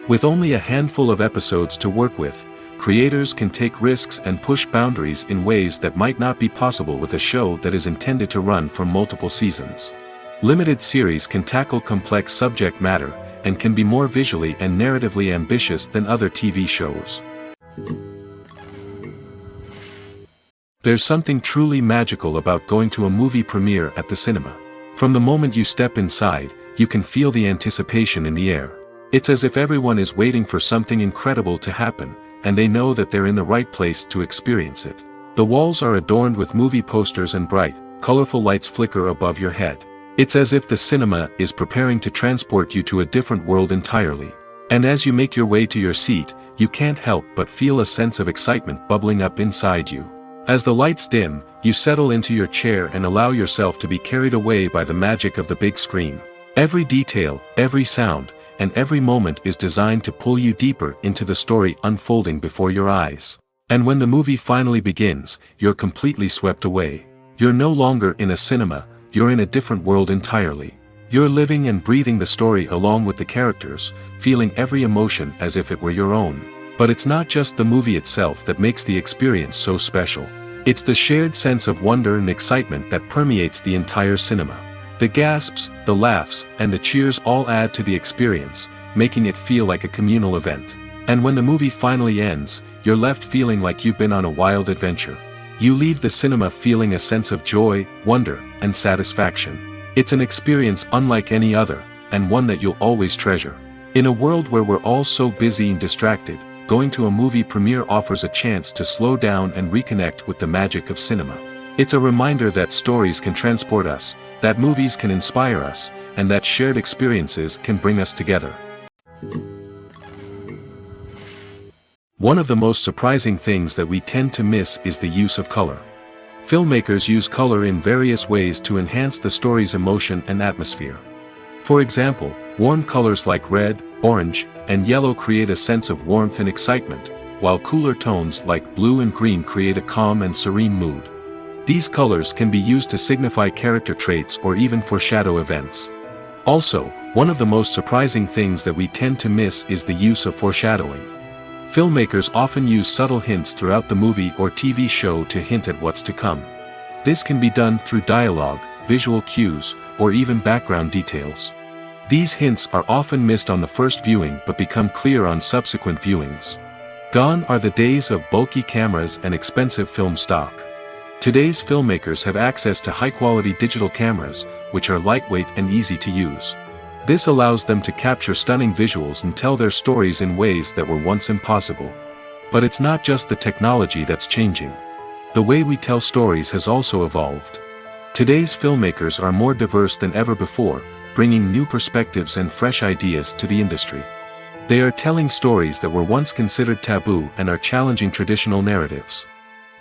With only a handful of episodes to work with, creators can take risks and push boundaries in ways that might not be possible with a show that is intended to run for multiple seasons. Limited series can tackle complex subject matter, and can be more visually and narratively ambitious than other TV shows. There's something truly magical about going to a movie premiere at the cinema. From the moment you step inside, you can feel the anticipation in the air. It's as if everyone is waiting for something incredible to happen, and they know that they're in the right place to experience it. The walls are adorned with movie posters and bright, colorful lights flicker above your head. It's as if the cinema is preparing to transport you to a different world entirely. And as you make your way to your seat, you can't help but feel a sense of excitement bubbling up inside you. As the lights dim, you settle into your chair and allow yourself to be carried away by the magic of the big screen. Every detail, every sound, and every moment is designed to pull you deeper into the story unfolding before your eyes. And when the movie finally begins, you're completely swept away. You're no longer in a cinema, you're in a different world entirely. You're living and breathing the story along with the characters, feeling every emotion as if it were your own. But it's not just the movie itself that makes the experience so special. It's the shared sense of wonder and excitement that permeates the entire cinema. The gasps, the laughs, and the cheers all add to the experience, making it feel like a communal event. And when the movie finally ends, you're left feeling like you've been on a wild adventure. You leave the cinema feeling a sense of joy, wonder, and satisfaction. It's an experience unlike any other, and one that you'll always treasure. In a world where we're all so busy and distracted, going to a movie premiere offers a chance to slow down and reconnect with the magic of cinema. It's a reminder that stories can transport us, that movies can inspire us, and that shared experiences can bring us together. One of the most surprising things that we tend to miss is the use of color. Filmmakers use color in various ways to enhance the story's emotion and atmosphere. For example, warm colors like red, orange, and yellow create a sense of warmth and excitement, while cooler tones like blue and green create a calm and serene mood. These colors can be used to signify character traits or even foreshadow events. Also, one of the most surprising things that we tend to miss is the use of foreshadowing. Filmmakers often use subtle hints throughout the movie or TV show to hint at what's to come. This can be done through dialogue, visual cues, or even background details. These hints are often missed on the first viewing but become clear on subsequent viewings. Gone are the days of bulky cameras and expensive film stock. Today's filmmakers have access to high-quality digital cameras, which are lightweight and easy to use. This allows them to capture stunning visuals and tell their stories in ways that were once impossible. But it's not just the technology that's changing. The way we tell stories has also evolved. Today's filmmakers are more diverse than ever before, bringing new perspectives and fresh ideas to the industry. They are telling stories that were once considered taboo and are challenging traditional narratives.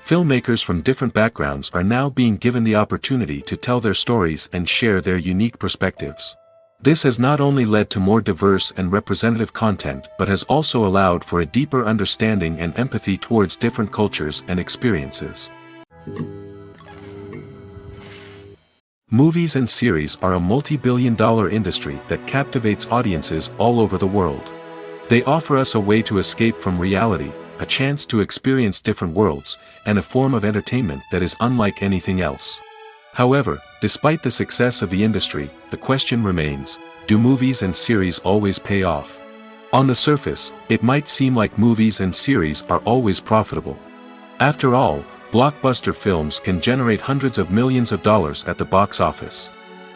Filmmakers from different backgrounds are now being given the opportunity to tell their stories and share their unique perspectives. This has not only led to more diverse and representative content but has also allowed for a deeper understanding and empathy towards different cultures and experiences. Movies and series are a multi-billion-dollar industry that captivates audiences all over the world. They offer us a way to escape from reality, a chance to experience different worlds, and a form of entertainment that is unlike anything else. However, despite the success of the industry, the question remains, do movies and series always pay off? On the surface, it might seem like movies and series are always profitable. After all, blockbuster films can generate hundreds of millions of dollars at the box office.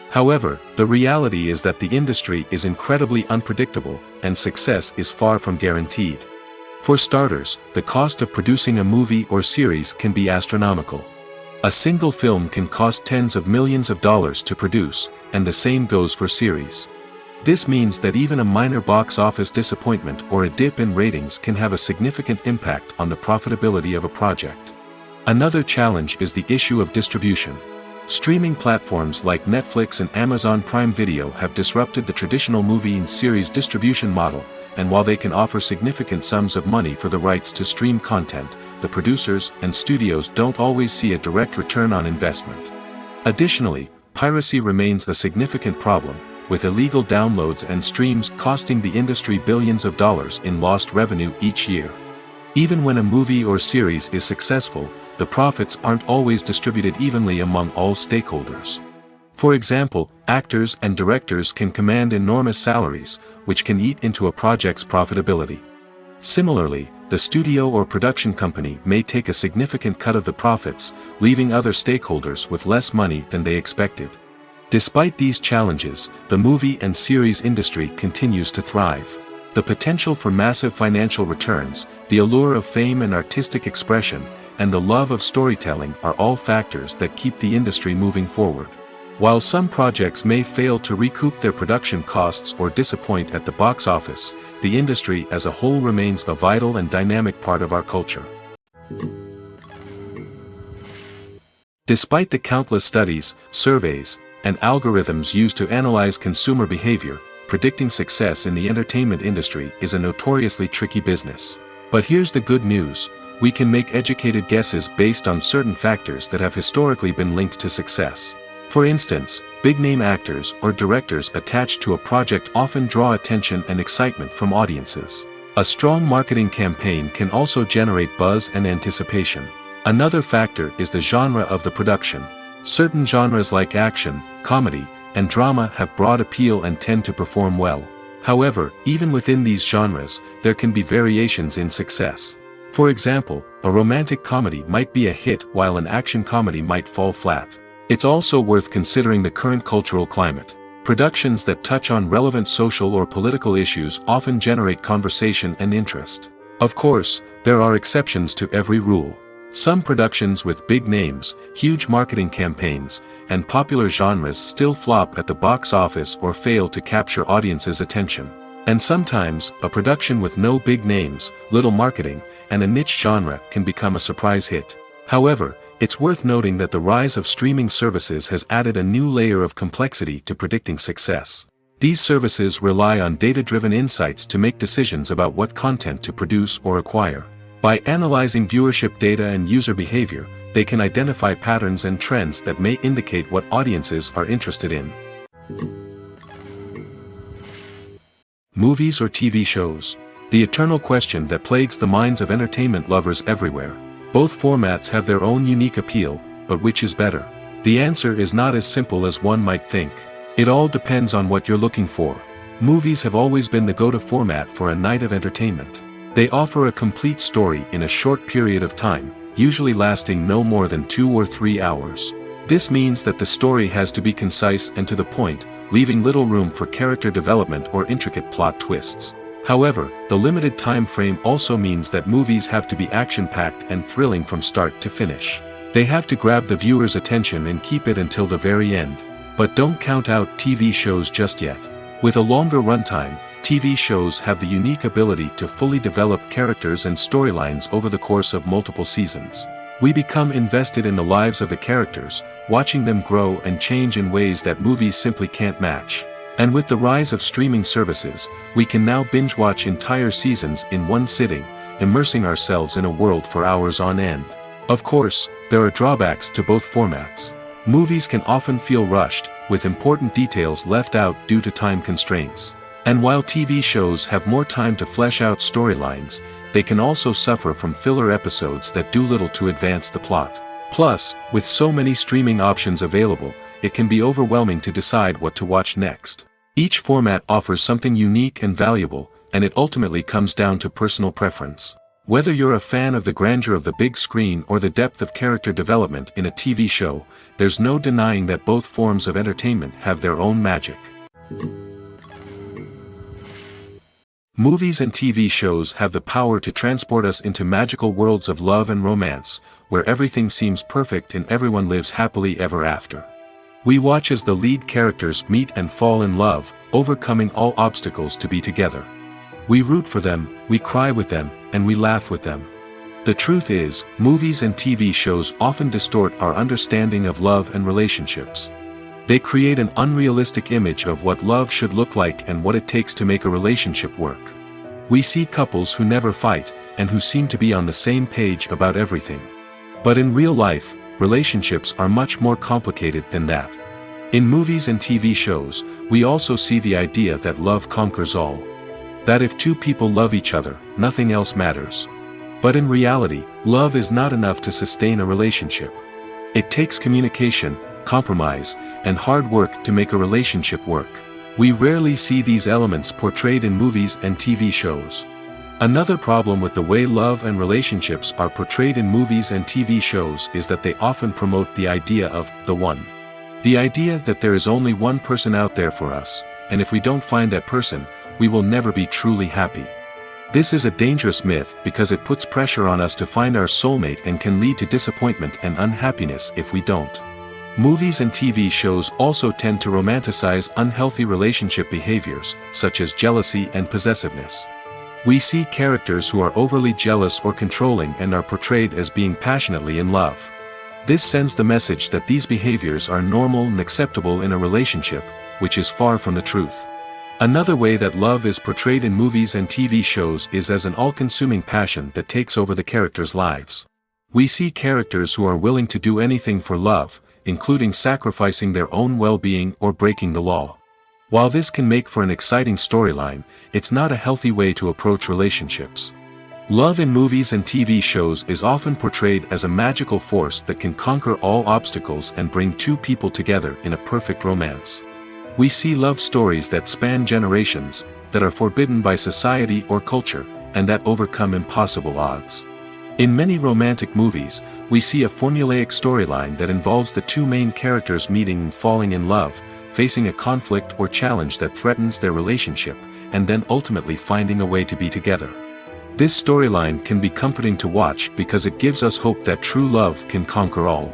However, the reality is that the industry is incredibly unpredictable, and success is far from guaranteed. For starters, the cost of producing a movie or series can be astronomical. A single film can cost tens of millions of dollars to produce, and the same goes for series. This means that even a minor box office disappointment or a dip in ratings can have a significant impact on the profitability of a project. Another challenge is the issue of distribution. Streaming platforms like Netflix and Amazon Prime Video have disrupted the traditional movie and series distribution model, and while they can offer significant sums of money for the rights to stream content, the producers and studios don't always see a direct return on investment. Additionally, piracy remains a significant problem, with illegal downloads and streams costing the industry billions of dollars in lost revenue each year. Even when a movie or series is successful, the profits aren't always distributed evenly among all stakeholders. For example, actors and directors can command enormous salaries, which can eat into a project's profitability. Similarly, the studio or production company may take a significant cut of the profits, leaving other stakeholders with less money than they expected. Despite these challenges, the movie and series industry continues to thrive. The potential for massive financial returns, the allure of fame and artistic expression, and the love of storytelling are all factors that keep the industry moving forward. While some projects may fail to recoup their production costs or disappoint at the box office, the industry as a whole remains a vital and dynamic part of our culture. Despite the countless studies, surveys, and algorithms used to analyze consumer behavior, predicting success in the entertainment industry is a notoriously tricky business. But here's the good news: we can make educated guesses based on certain factors that have historically been linked to success. For instance, big-name actors or directors attached to a project often draw attention and excitement from audiences. A strong marketing campaign can also generate buzz and anticipation. Another factor is the genre of the production. Certain genres like action, comedy, and drama have broad appeal and tend to perform well. However, even within these genres, there can be variations in success. For example, a romantic comedy might be a hit while an action comedy might fall flat. It's also worth considering the current cultural climate. Productions that touch on relevant social or political issues often generate conversation and interest. Of course, there are exceptions to every rule. Some productions with big names, huge marketing campaigns, and popular genres still flop at the box office or fail to capture audiences' attention. And sometimes, a production with no big names, little marketing, and a niche genre can become a surprise hit. However, It's worth noting that the rise of streaming services has added a new layer of complexity to predicting success. These services rely on data-driven insights to make decisions about what content to produce or acquire. By analyzing viewership data and user behavior, they can identify patterns and trends that may indicate what audiences are interested in. Movies or TV shows? The eternal question that plagues the minds of entertainment lovers everywhere. Both formats have their own unique appeal, but which is better? The answer is not as simple as one might think. It all depends on what you're looking for. Movies have always been the go-to format for a night of entertainment. They offer a complete story in a short period of time, usually lasting no more than 2 or 3 hours. This means that the story has to be concise and to the point, leaving little room for character development or intricate plot twists. However, the limited time frame also means that movies have to be action-packed and thrilling from start to finish. They have to grab the viewer's attention and keep it until the very end. But don't count out TV shows just yet. With a longer runtime, TV shows have the unique ability to fully develop characters and storylines over the course of multiple seasons. We become invested in the lives of the characters, watching them grow and change in ways that movies simply can't match. And with the rise of streaming services, we can now binge-watch entire seasons in one sitting, immersing ourselves in a world for hours on end. Of course, there are drawbacks to both formats. Movies can often feel rushed, with important details left out due to time constraints. And while TV shows have more time to flesh out storylines, they can also suffer from filler episodes that do little to advance the plot. Plus, with so many streaming options available, it can be overwhelming to decide what to watch next. Each format offers something unique and valuable, and it ultimately comes down to personal preference. Whether you're a fan of the grandeur of the big screen or the depth of character development in a TV show, there's no denying that both forms of entertainment have their own magic. Movies and TV shows have the power to transport us into magical worlds of love and romance, where everything seems perfect and everyone lives happily ever after. We watch as the lead characters meet and fall in love, overcoming all obstacles to be together. We root for them, we cry with them, and we laugh with them. The truth is, movies and TV shows often distort our understanding of love and relationships. They create an unrealistic image of what love should look like and what it takes to make a relationship work. We see couples who never fight, and who seem to be on the same page about everything. But in real life, relationships are much more complicated than that. In movies and TV shows, we also see the idea that love conquers all. That if two people love each other, nothing else matters. But in reality, love is not enough to sustain a relationship. It takes communication, compromise, and hard work to make a relationship work. We rarely see these elements portrayed in movies and TV shows. Another problem with the way love and relationships are portrayed in movies and TV shows is that they often promote the idea of the one. The idea that there is only one person out there for us, and if we don't find that person, we will never be truly happy. This is a dangerous myth because it puts pressure on us to find our soulmate and can lead to disappointment and unhappiness if we don't. Movies and TV shows also tend to romanticize unhealthy relationship behaviors, such as jealousy and possessiveness. We see characters who are overly jealous or controlling and are portrayed as being passionately in love. This sends the message that these behaviors are normal and acceptable in a relationship, which is far from the truth. Another way that love is portrayed in movies and TV shows is as an all-consuming passion that takes over the characters' lives. We see characters who are willing to do anything for love, including sacrificing their own well-being or breaking the law. While this can make for an exciting storyline, it's not a healthy way to approach relationships. Love in movies and TV shows is often portrayed as a magical force that can conquer all obstacles and bring two people together in a perfect romance. We see love stories that span generations, that are forbidden by society or culture, and that overcome impossible odds. In many romantic movies, we see a formulaic storyline that involves the two main characters meeting and falling in love, facing a conflict or challenge that threatens their relationship, and then ultimately finding a way to be together. This storyline can be comforting to watch because it gives us hope that true love can conquer all.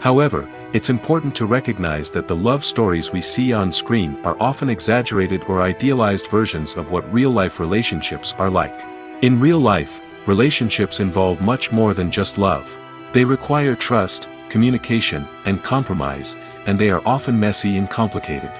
However, it's important to recognize that the love stories we see on screen are often exaggerated or idealized versions of what real-life relationships are like. In real life, relationships involve much more than just love. They require trust, communication, and compromise, and they are often messy and complicated.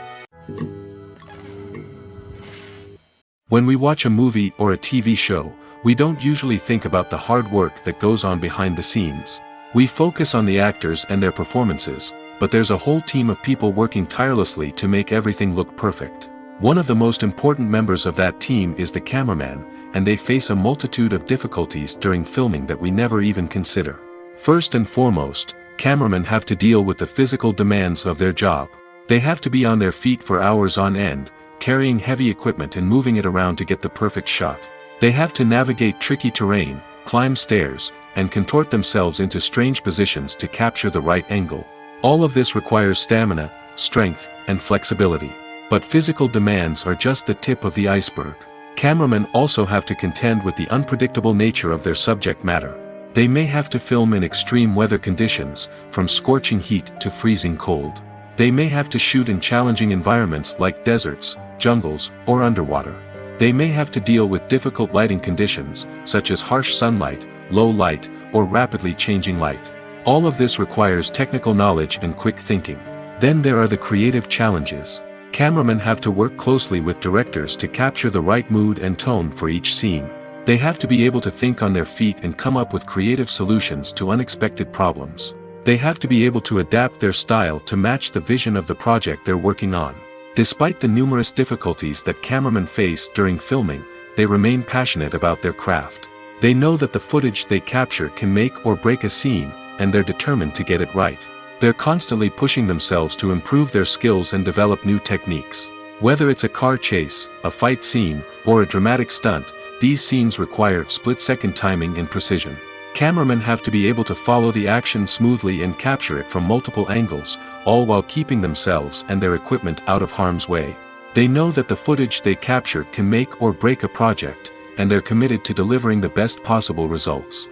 When we watch a movie or a TV show, we don't usually think about the hard work that goes on behind the scenes. We focus on the actors and their performances, but there's a whole team of people working tirelessly to make everything look perfect. One of the most important members of that team is the cameraman, and they face a multitude of difficulties during filming that we never even consider. First and foremost, cameramen have to deal with the physical demands of their job. They have to be on their feet for hours on end, carrying heavy equipment and moving it around to get the perfect shot. They have to navigate tricky terrain, climb stairs, and contort themselves into strange positions to capture the right angle. All of this requires stamina, strength, and flexibility. But physical demands are just the tip of the iceberg. Cameramen also have to contend with the unpredictable nature of their subject matter. They may have to film in extreme weather conditions, from scorching heat to freezing cold. They may have to shoot in challenging environments like deserts, jungles, or underwater. They may have to deal with difficult lighting conditions, such as harsh sunlight, low light, or rapidly changing light. All of this requires technical knowledge and quick thinking. Then there are the creative challenges. Cameramen have to work closely with directors to capture the right mood and tone for each scene. They have to be able to think on their feet and come up with creative solutions to unexpected problems. They have to be able to adapt their style to match the vision of the project they're working on. Despite the numerous difficulties that cameramen face during filming, they remain passionate about their craft. They know that the footage they capture can make or break a scene, and they're determined to get it right. They're constantly pushing themselves to improve their skills and develop new techniques. Whether it's a car chase, a fight scene, or a dramatic stunt, these scenes require split-second timing and precision. Cameramen have to be able to follow the action smoothly and capture it from multiple angles, all while keeping themselves and their equipment out of harm's way. They know that the footage they capture can make or break a project, and they're committed to delivering the best possible results.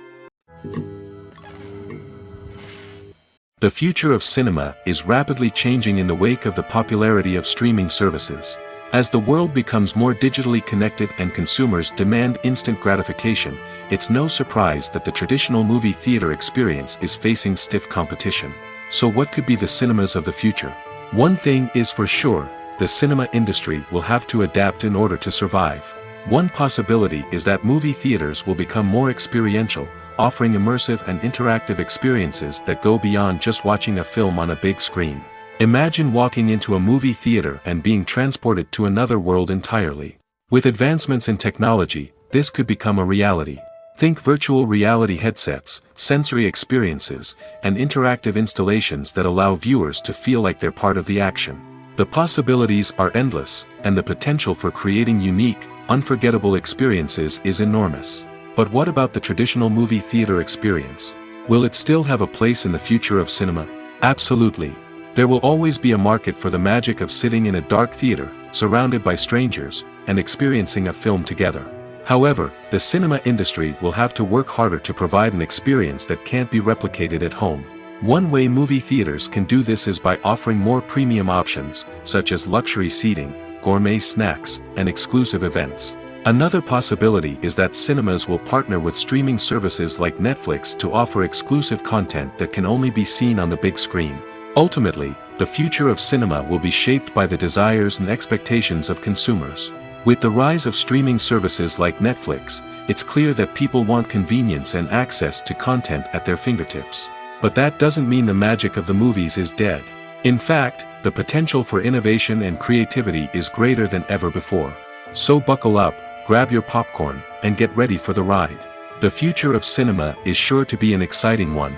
The future of cinema is rapidly changing in the wake of the popularity of streaming services. As the world becomes more digitally connected and consumers demand instant gratification, it's no surprise that the traditional movie theater experience is facing stiff competition. So what could be the cinemas of the future? One thing is for sure, the cinema industry will have to adapt in order to survive. One possibility is that movie theaters will become more experiential, offering immersive and interactive experiences that go beyond just watching a film on a big screen. Imagine walking into a movie theater and being transported to another world entirely. With advancements in technology, this could become a reality. Think virtual reality headsets, sensory experiences, and interactive installations that allow viewers to feel like they're part of the action. The possibilities are endless, and the potential for creating unique, unforgettable experiences is enormous. But what about the traditional movie theater experience? Will it still have a place in the future of cinema? Absolutely. There will always be a market for the magic of sitting in a dark theater, surrounded by strangers, and experiencing a film together. However, the cinema industry will have to work harder to provide an experience that can't be replicated at home. One way movie theaters can do this is by offering more premium options, such as luxury seating, gourmet snacks, and exclusive events. Another possibility is that cinemas will partner with streaming services like Netflix to offer exclusive content that can only be seen on the big screen. Ultimately, the future of cinema will be shaped by the desires and expectations of consumers. With the rise of streaming services like Netflix, it's clear that people want convenience and access to content at their fingertips. But that doesn't mean the magic of the movies is dead. In fact, the potential for innovation and creativity is greater than ever before. So buckle up, grab your popcorn, and get ready for the ride. The future of cinema is sure to be an exciting one.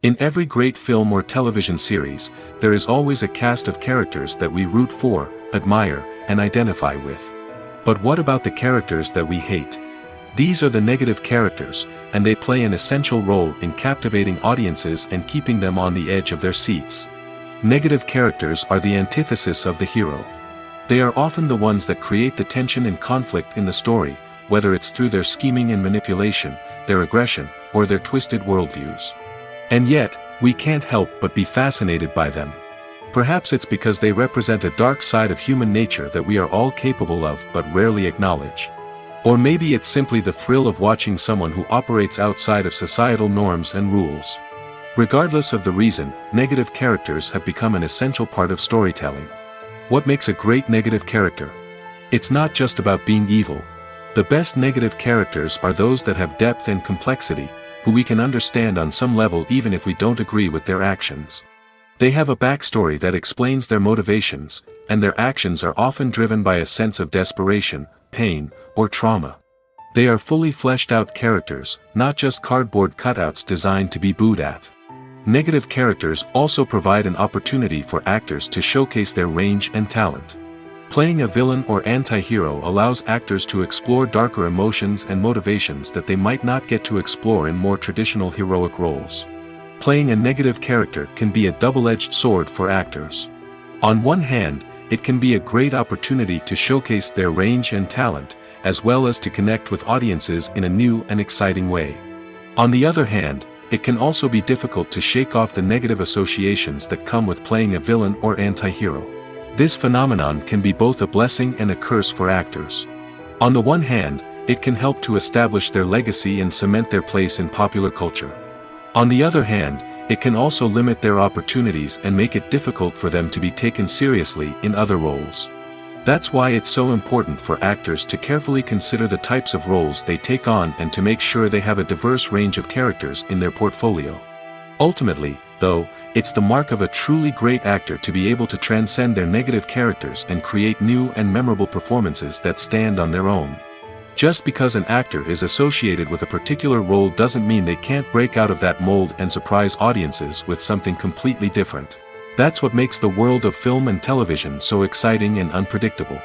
In every great film or television series, there is always a cast of characters that we root for, admire, and identify with. But what about the characters that we hate? These are the negative characters, and they play an essential role in captivating audiences and keeping them on the edge of their seats. Negative characters are the antithesis of the hero. They are often the ones that create the tension and conflict in the story, whether it's through their scheming and manipulation, their aggression, or their twisted worldviews. And yet, we can't help but be fascinated by them. Perhaps it's because they represent a dark side of human nature that we are all capable of but rarely acknowledge. Or maybe it's simply the thrill of watching someone who operates outside of societal norms and rules. Regardless of the reason, negative characters have become an essential part of storytelling. What makes a great negative character? It's not just about being evil. The best negative characters are those that have depth and complexity, who we can understand on some level even if we don't agree with their actions. They have a backstory that explains their motivations, and their actions are often driven by a sense of desperation, pain, or trauma. They are fully fleshed out characters, not just cardboard cutouts designed to be booed at. Negative characters also provide an opportunity for actors to showcase their range and talent. Playing a villain or anti-hero allows actors to explore darker emotions and motivations that they might not get to explore in more traditional heroic roles. Playing a negative character can be a double-edged sword for actors. On one hand, it can be a great opportunity to showcase their range and talent, as well as to connect with audiences in a new and exciting way. On the other hand, it can also be difficult to shake off the negative associations that come with playing a villain or anti-hero. This phenomenon can be both a blessing and a curse for actors. On the one hand, it can help to establish their legacy and cement their place in popular culture. On the other hand, it can also limit their opportunities and make it difficult for them to be taken seriously in other roles. That's why it's so important for actors to carefully consider the types of roles they take on and to make sure they have a diverse range of characters in their portfolio. Ultimately, though, it's the mark of a truly great actor to be able to transcend their negative characters and create new and memorable performances that stand on their own. Just because an actor is associated with a particular role doesn't mean they can't break out of that mold and surprise audiences with something completely different. That's what makes the world of film and television so exciting and unpredictable.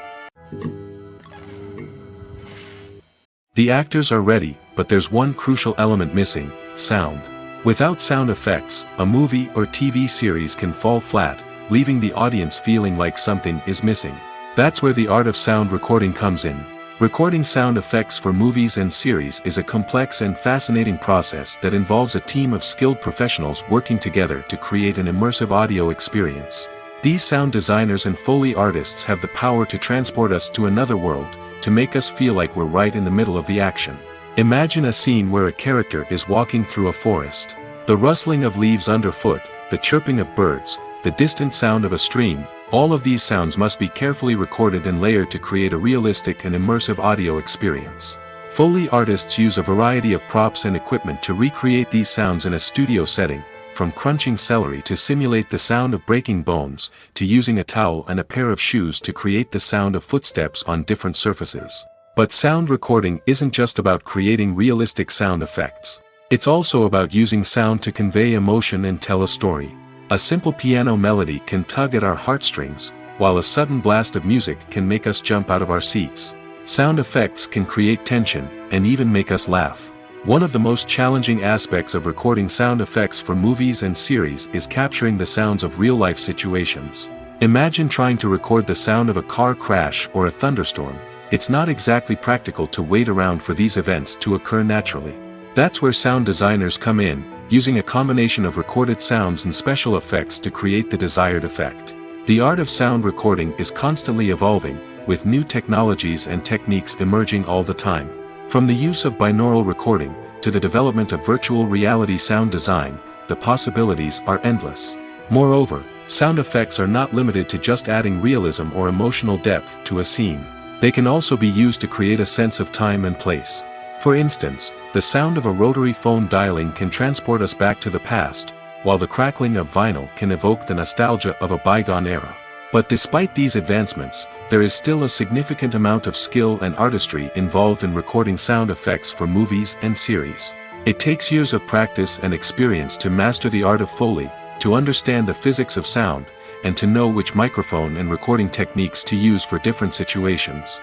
The actors are ready, but there's one crucial element missing: sound. Without sound effects, a movie or TV series can fall flat, leaving the audience feeling like something is missing. That's where the art of sound recording comes in. Recording sound effects for movies and series is a complex and fascinating process that involves a team of skilled professionals working together to create an immersive audio experience. These sound designers and Foley artists have the power to transport us to another world, to make us feel like we're right in the middle of the action. Imagine a scene where a character is walking through a forest. The rustling of leaves underfoot, the chirping of birds, the distant sound of a stream, all of these sounds must be carefully recorded and layered to create a realistic and immersive audio experience. Foley artists use a variety of props and equipment to recreate these sounds in a studio setting, from crunching celery to simulate the sound of breaking bones, to using a towel and a pair of shoes to create the sound of footsteps on different surfaces. But sound recording isn't just about creating realistic sound effects. It's also about using sound to convey emotion and tell a story. A simple piano melody can tug at our heartstrings, while a sudden blast of music can make us jump out of our seats. Sound effects can create tension, and even make us laugh. One of the most challenging aspects of recording sound effects for movies and series is capturing the sounds of real-life situations. Imagine trying to record the sound of a car crash or a thunderstorm. It's not exactly practical to wait around for these events to occur naturally. That's where sound designers come in, using a combination of recorded sounds and special effects to create the desired effect. The art of sound recording is constantly evolving, with new technologies and techniques emerging all the time. From the use of binaural recording, to the development of virtual reality sound design, the possibilities are endless. Moreover, sound effects are not limited to just adding realism or emotional depth to a scene. They can also be used to create a sense of time and place. For instance, the sound of a rotary phone dialing can transport us back to the past, while the crackling of vinyl can evoke the nostalgia of a bygone era. But despite these advancements, there is still a significant amount of skill and artistry involved in recording sound effects for movies and series. It takes years of practice and experience to master the art of Foley, to understand the physics of sound, and to know which microphone and recording techniques to use for different situations.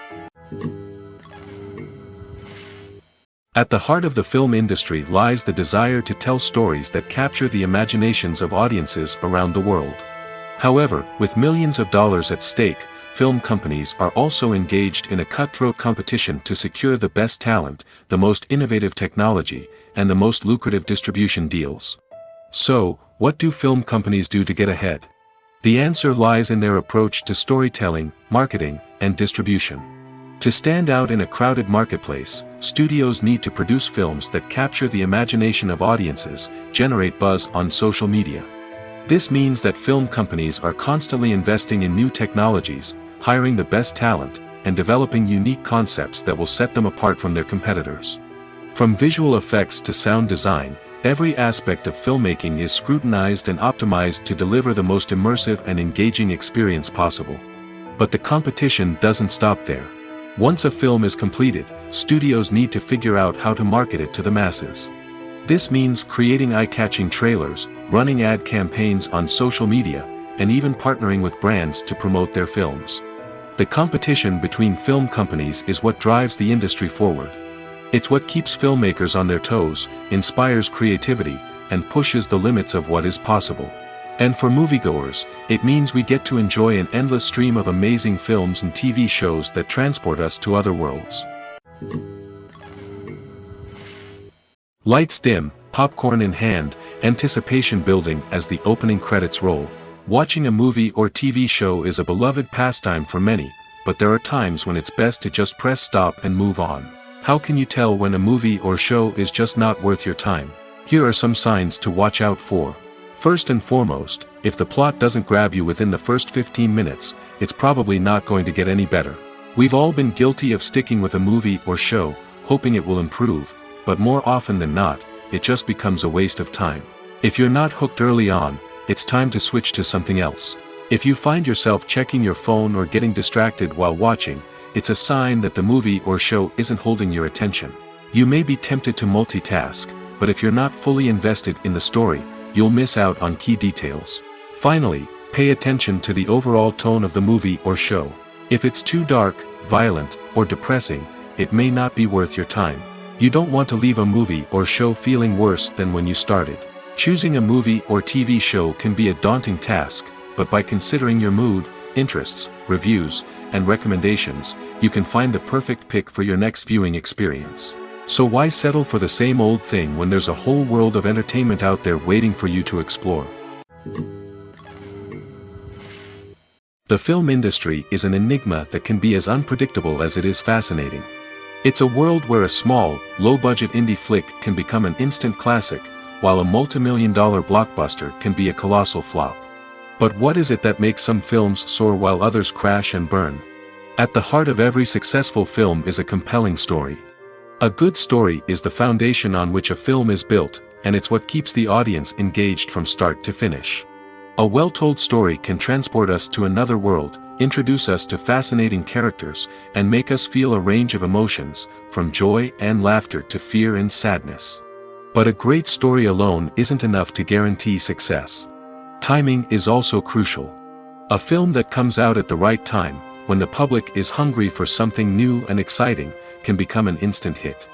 At the heart of the film industry lies the desire to tell stories that capture the imaginations of audiences around the world. However, with millions of dollars at stake, film companies are also engaged in a cutthroat competition to secure the best talent, the most innovative technology, and the most lucrative distribution deals. So, what do film companies do to get ahead? The answer lies in their approach to storytelling, marketing, and distribution. To stand out in a crowded marketplace, studios need to produce films that capture the imagination of audiences, generate buzz on social media. This means that film companies are constantly investing in new technologies, hiring the best talent, and developing unique concepts that will set them apart from their competitors. From visual effects to sound design, every aspect of filmmaking is scrutinized and optimized to deliver the most immersive and engaging experience possible. But the competition doesn't stop there. Once a film is completed, studios need to figure out how to market it to the masses. This means creating eye-catching trailers, running ad campaigns on social media, and even partnering with brands to promote their films. The competition between film companies is what drives the industry forward. It's what keeps filmmakers on their toes, inspires creativity, and pushes the limits of what is possible. And for moviegoers, it means we get to enjoy an endless stream of amazing films and TV shows that transport us to other worlds. Lights dim, popcorn in hand, anticipation building as the opening credits roll. Watching a movie or TV show is a beloved pastime for many, but there are times when it's best to just press stop and move on. How can you tell when a movie or show is just not worth your time? Here are some signs to watch out for. First and foremost, if the plot doesn't grab you within the first 15 minutes, it's probably not going to get any better. We've all been guilty of sticking with a movie or show, hoping it will improve, but more often than not, it just becomes a waste of time. If you're not hooked early on, it's time to switch to something else. If you find yourself checking your phone or getting distracted while watching, it's a sign that the movie or show isn't holding your attention. You may be tempted to multitask, but if you're not fully invested in the story, you'll miss out on key details. Finally, pay attention to the overall tone of the movie or show. If it's too dark, violent, or depressing, it may not be worth your time. You don't want to leave a movie or show feeling worse than when you started. Choosing a movie or TV show can be a daunting task, but by considering your mood, interests, reviews, and recommendations, you can find the perfect pick for your next viewing experience. So why settle for the same old thing when there's a whole world of entertainment out there waiting for you to explore? The film industry is an enigma that can be as unpredictable as it is fascinating. It's a world where a small, low-budget indie flick can become an instant classic, while a multi-million-dollar blockbuster can be a colossal flop. But what is it that makes some films soar while others crash and burn? At the heart of every successful film is a compelling story. A good story is the foundation on which a film is built, and it's what keeps the audience engaged from start to finish. A well-told story can transport us to another world, introduce us to fascinating characters, and make us feel a range of emotions, from joy and laughter to fear and sadness. But a great story alone isn't enough to guarantee success. Timing is also crucial. A film that comes out at the right time, when the public is hungry for something new and exciting, can become an instant hit.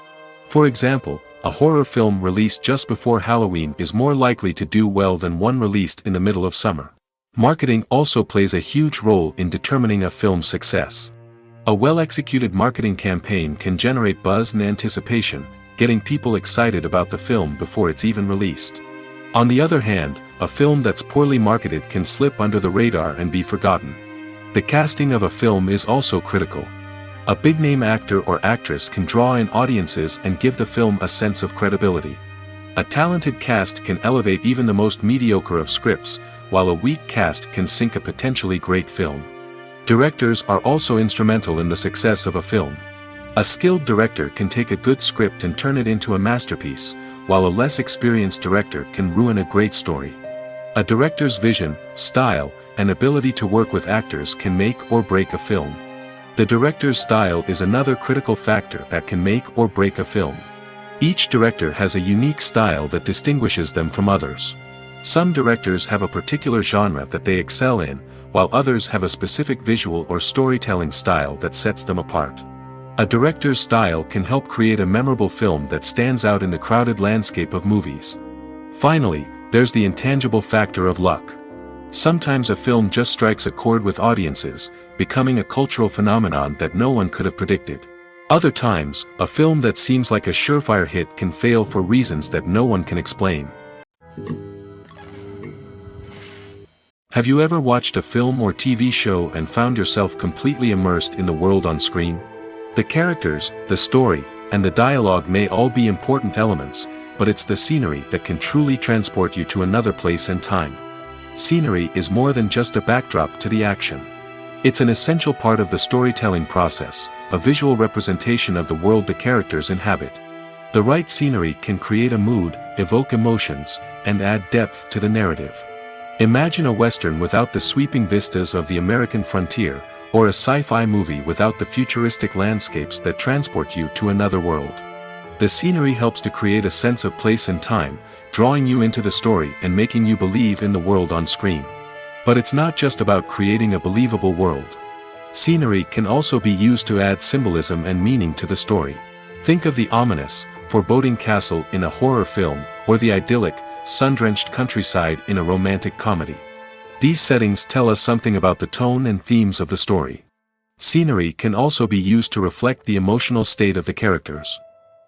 For example, a horror film released just before Halloween is more likely to do well than one released in the middle of summer. Marketing also plays a huge role in determining a film's success. A well-executed marketing campaign can generate buzz and anticipation, getting people excited about the film before it's even released. On the other hand, a film that's poorly marketed can slip under the radar and be forgotten. The casting of a film is also critical. A big-name actor or actress can draw in audiences and give the film a sense of credibility. A talented cast can elevate even the most mediocre of scripts, while a weak cast can sink a potentially great film. Directors are also instrumental in the success of a film. A skilled director can take a good script and turn it into a masterpiece, while a less experienced director can ruin a great story. A director's vision, style, and ability to work with actors can make or break a film. The director's style is another critical factor that can make or break a film. Each director has a unique style that distinguishes them from others. Some directors have a particular genre that they excel in, while others have a specific visual or storytelling style that sets them apart. A director's style can help create a memorable film that stands out in the crowded landscape of movies. Finally, there's the intangible factor of luck. Sometimes a film just strikes a chord with audiences, becoming a cultural phenomenon that no one could have predicted. Other times, a film that seems like a surefire hit can fail for reasons that no one can explain. Have you ever watched a film or TV show and found yourself completely immersed in the world on screen? The characters, the story, and the dialogue may all be important elements, but it's the scenery that can truly transport you to another place and time. Scenery is more than just a backdrop to the action. It's an essential part of the storytelling process, a visual representation of the world the characters inhabit. The right scenery can create a mood, evoke emotions, and add depth to the narrative. Imagine a Western without the sweeping vistas of the American frontier, or a sci-fi movie without the futuristic landscapes that transport you to another world. The scenery helps to create a sense of place and time, drawing you into the story and making you believe in the world on screen. But it's not just about creating a believable world. Scenery can also be used to add symbolism and meaning to the story. Think of the ominous, foreboding castle in a horror film, or the idyllic, sun-drenched countryside in a romantic comedy. These settings tell us something about the tone and themes of the story. Scenery can also be used to reflect the emotional state of the characters.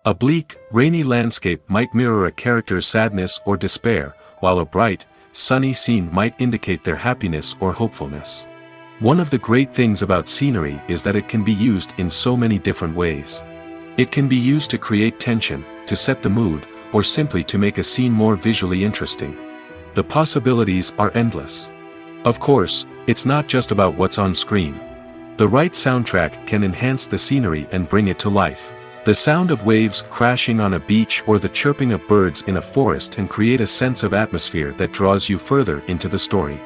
A bleak, rainy landscape might mirror a character's sadness or despair, while a bright, sunny scene might indicate their happiness or hopefulness. One of the great things about scenery is that it can be used in so many different ways. It can be used to create tension, to set the mood, or simply to make a scene more visually interesting. The possibilities are endless. Of course, it's not just about what's on screen. The right soundtrack can enhance the scenery and bring it to life. The sound of waves crashing on a beach or the chirping of birds in a forest can create a sense of atmosphere that draws you further into the story.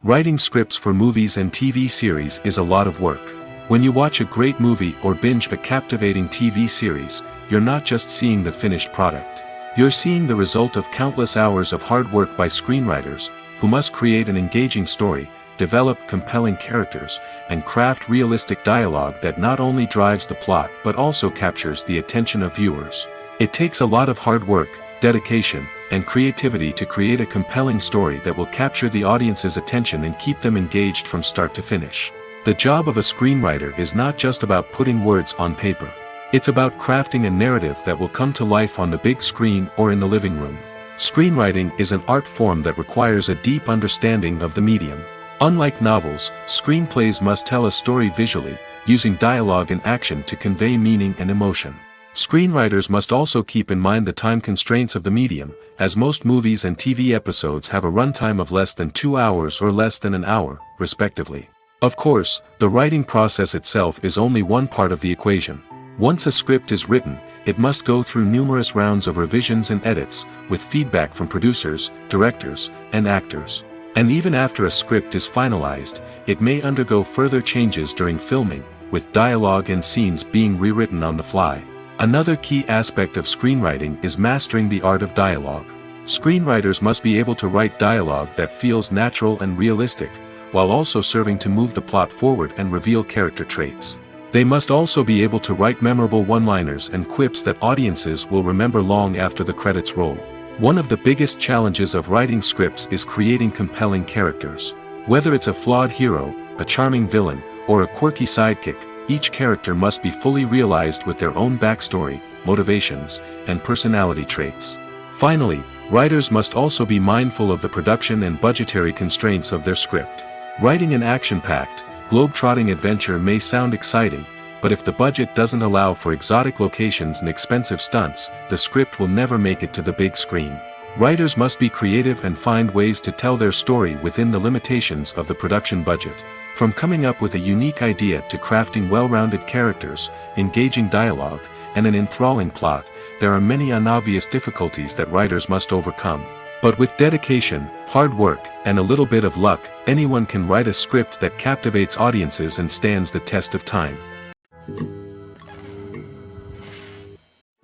Writing scripts for movies and TV series is a lot of work. When you watch a great movie or binge a captivating TV series, you're not just seeing the finished product. You're seeing the result of countless hours of hard work by screenwriters, who must create an engaging story, develop compelling characters, and craft realistic dialogue that not only drives the plot but also captures the attention of viewers. It takes a lot of hard work, dedication, and creativity to create a compelling story that will capture the audience's attention and keep them engaged from start to finish. The job of a screenwriter is not just about putting words on paper. It's about crafting a narrative that will come to life on the big screen or in the living room. Screenwriting is an art form that requires a deep understanding of the medium. Unlike novels, screenplays must tell a story visually, using dialogue and action to convey meaning and emotion. Screenwriters must also keep in mind the time constraints of the medium, as most movies and TV episodes have a runtime of less than 2 hours or less than an hour, respectively. Of course, the writing process itself is only one part of the equation. Once a script is written, it must go through numerous rounds of revisions and edits, with feedback from producers, directors, and actors. And even after a script is finalized, it may undergo further changes during filming, with dialogue and scenes being rewritten on the fly. Another key aspect of screenwriting is mastering the art of dialogue. Screenwriters must be able to write dialogue that feels natural and realistic, while also serving to move the plot forward and reveal character traits. They must also be able to write memorable one-liners and quips that audiences will remember long after the credits roll. One of the biggest challenges of writing scripts is creating compelling characters. Whether it's a flawed hero, a charming villain, or a quirky sidekick, each character must be fully realized with their own backstory, motivations, and personality traits. Finally, writers must also be mindful of the production and budgetary constraints of their script. Writing an action-packed, globe-trotting adventure may sound exciting, but if the budget doesn't allow for exotic locations and expensive stunts, the script will never make it to the big screen. Writers must be creative and find ways to tell their story within the limitations of the production budget. From coming up with a unique idea to crafting well-rounded characters, engaging dialogue, and an enthralling plot, there are many unobvious difficulties that writers must overcome. But with dedication, hard work, and a little bit of luck, anyone can write a script that captivates audiences and stands the test of time.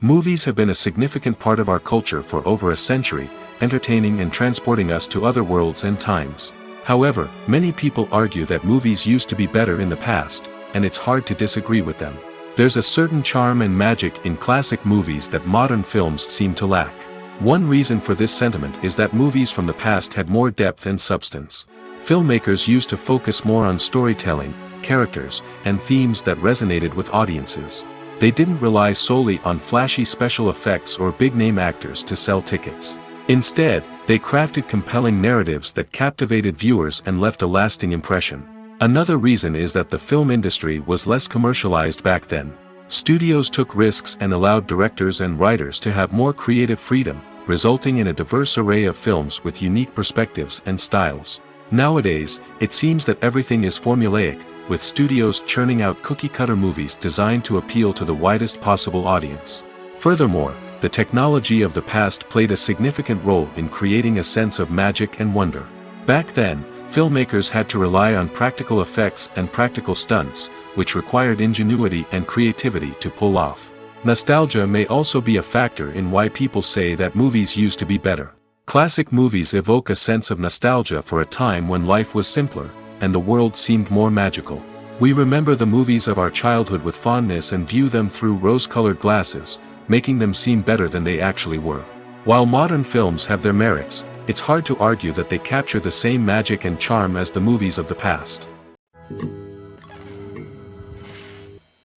Movies have been a significant part of our culture for over a century, entertaining and transporting us to other worlds and times. However, many people argue that movies used to be better in the past, and it's hard to disagree with them. There's a certain charm and magic in classic movies that modern films seem to lack. One reason for this sentiment is that movies from the past had more depth and substance. Filmmakers used to focus more on storytelling, characters, and themes that resonated with audiences. They didn't rely solely on flashy special effects or big-name actors to sell tickets. Instead, they crafted compelling narratives that captivated viewers and left a lasting impression. Another reason is that the film industry was less commercialized back then. Studios took risks and allowed directors and writers to have more creative freedom, resulting in a diverse array of films with unique perspectives and styles. Nowadays, it seems that everything is formulaic, with studios churning out cookie-cutter movies designed to appeal to the widest possible audience. Furthermore, the technology of the past played a significant role in creating a sense of magic and wonder. Back then, filmmakers had to rely on practical effects and practical stunts, which required ingenuity and creativity to pull off. Nostalgia may also be a factor in why people say that movies used to be better. Classic movies evoke a sense of nostalgia for a time when life was simpler, and the world seemed more magical. We remember the movies of our childhood with fondness and view them through rose-colored glasses, making them seem better than they actually were. While modern films have their merits, it's hard to argue that they capture the same magic and charm as the movies of the past.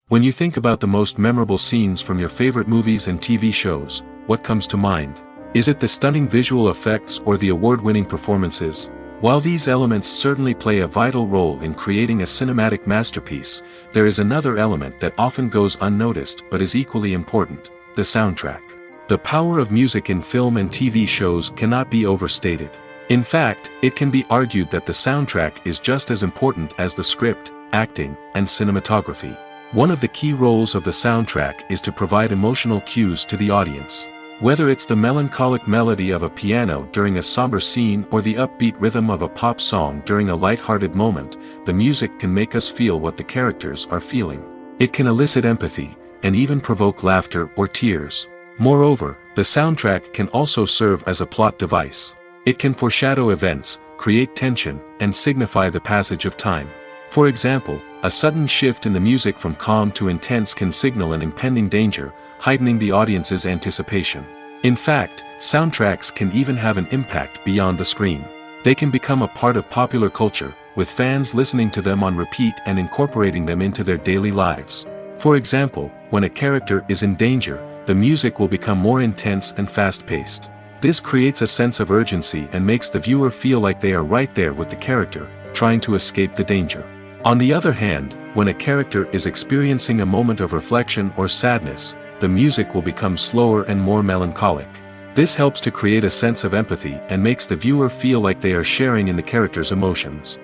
When you think about the most memorable scenes from your favorite movies and TV shows, what comes to mind? Is it the stunning visual effects or the award-winning performances? While these elements certainly play a vital role in creating a cinematic masterpiece, there is another element that often goes unnoticed but is equally important: the soundtrack. The power of music in film and TV shows cannot be overstated. In fact, it can be argued that the soundtrack is just as important as the script, acting, and cinematography. One of the key roles of the soundtrack is to provide emotional cues to the audience. Whether it's the melancholic melody of a piano during a somber scene or the upbeat rhythm of a pop song during a light-hearted moment, the music can make us feel what the characters are feeling. It can elicit empathy, and even provoke laughter or tears. Moreover, the soundtrack can also serve as a plot device. It can foreshadow events, create tension, and signify the passage of time. For example, a sudden shift in the music from calm to intense can signal an impending danger, heightening the audience's anticipation. In fact, soundtracks can even have an impact beyond the screen. They can become a part of popular culture, with fans listening to them on repeat and incorporating them into their daily lives. For example, when a character is in danger, the music will become more intense and fast-paced. This creates a sense of urgency and makes the viewer feel like they are right there with the character, trying to escape the danger. On the other hand, when a character is experiencing a moment of reflection or sadness, the music will become slower and more melancholic. This helps to create a sense of empathy and makes the viewer feel like they are sharing in the character's emotions.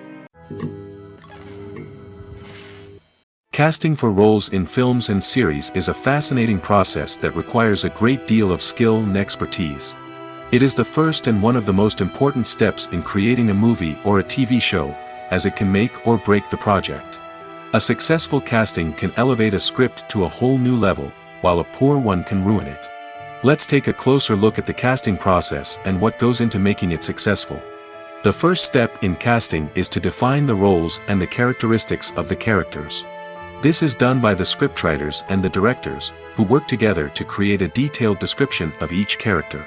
Casting for roles in films and series is a fascinating process that requires a great deal of skill and expertise. It is the first and one of the most important steps in creating a movie or a TV show, as it can make or break the project. A successful casting can elevate a script to a whole new level, while a poor one can ruin it. Let's take a closer look at the casting process and what goes into making it successful. The first step in casting is to define the roles and the characteristics of the characters. This is done by the scriptwriters and the directors, who work together to create a detailed description of each character.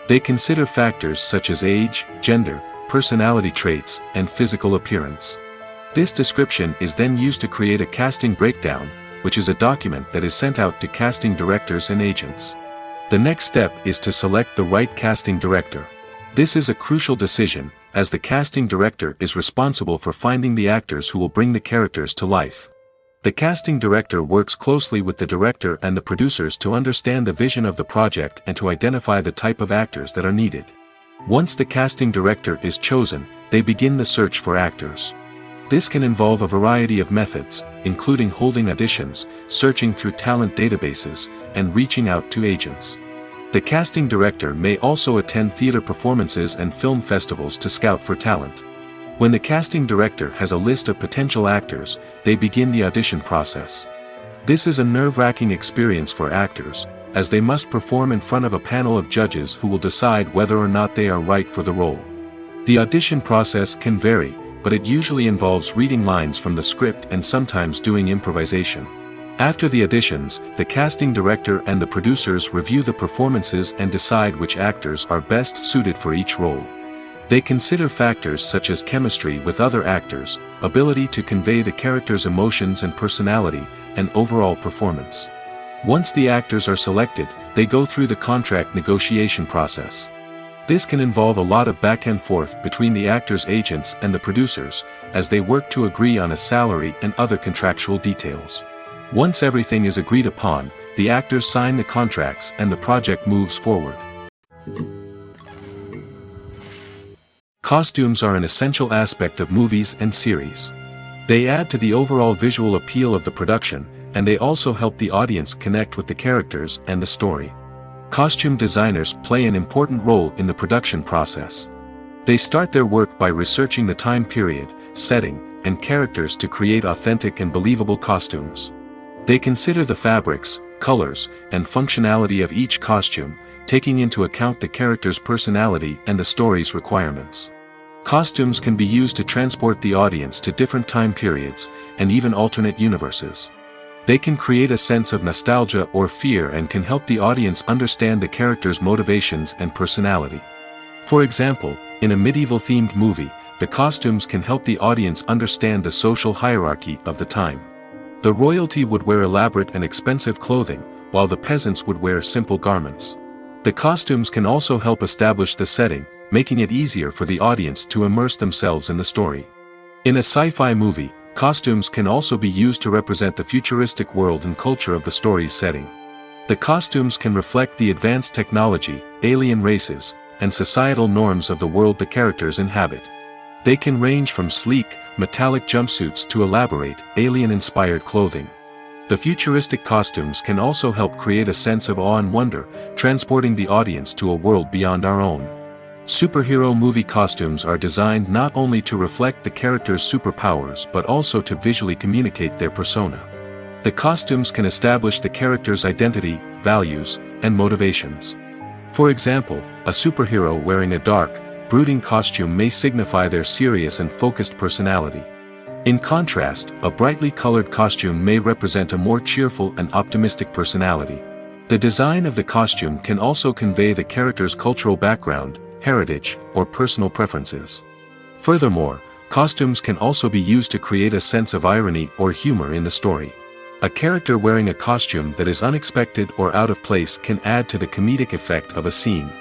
They consider factors such as age, gender, personality traits, and physical appearance. This description is then used to create a casting breakdown, which is a document that is sent out to casting directors and agents. The next step is to select the right casting director. This is a crucial decision, as the casting director is responsible for finding the actors who will bring the characters to life. The casting director works closely with the director and the producers to understand the vision of the project and to identify the type of actors that are needed. Once the casting director is chosen, they begin the search for actors. This can involve a variety of methods, including holding auditions, searching through talent databases, and reaching out to agents. The casting director may also attend theater performances and film festivals to scout for talent. When the casting director has a list of potential actors, they begin the audition process. This is a nerve-wracking experience for actors, as they must perform in front of a panel of judges who will decide whether or not they are right for the role. The audition process can vary, but it usually involves reading lines from the script and sometimes doing improvisation. After the auditions, the casting director and the producers review the performances and decide which actors are best suited for each role. They consider factors such as chemistry with other actors, ability to convey the character's emotions and personality, and overall performance. Once the actors are selected, they go through the contract negotiation process. This can involve a lot of back and forth between the actors' agents and the producers, as they work to agree on a salary and other contractual details. Once everything is agreed upon, the actors sign the contracts and the project moves forward. Costumes are an essential aspect of movies and series. They add to the overall visual appeal of the production, and they also help the audience connect with the characters and the story. Costume designers play an important role in the production process. They start their work by researching the time period, setting, and characters to create authentic and believable costumes. They consider the fabrics, colors, and functionality of each costume, taking into account the character's personality and the story's requirements. Costumes can be used to transport the audience to different time periods, and even alternate universes. They can create a sense of nostalgia or fear and can help the audience understand the character's motivations and personality. For example, in a medieval-themed movie, the costumes can help the audience understand the social hierarchy of the time. The royalty would wear elaborate and expensive clothing, while the peasants would wear simple garments. The costumes can also help establish the setting, making it easier for the audience to immerse themselves in the story. In a sci-fi movie, costumes can also be used to represent the futuristic world and culture of the story's setting. The costumes can reflect the advanced technology, alien races, and societal norms of the world the characters inhabit. They can range from sleek, metallic jumpsuits to elaborate, alien-inspired clothing. The futuristic costumes can also help create a sense of awe and wonder, transporting the audience to a world beyond our own. Superhero movie costumes are designed not only to reflect the character's superpowers but also to visually communicate their persona. The costumes can establish the character's identity, values, and motivations. For example, a superhero wearing a dark, brooding costume may signify their serious and focused personality. In contrast, a brightly colored costume may represent a more cheerful and optimistic personality. The design of the costume can also convey the character's cultural background, heritage, or personal preferences. Furthermore, costumes can also be used to create a sense of irony or humor in the story. A character wearing a costume that is unexpected or out of place can add to the comedic effect of a scene.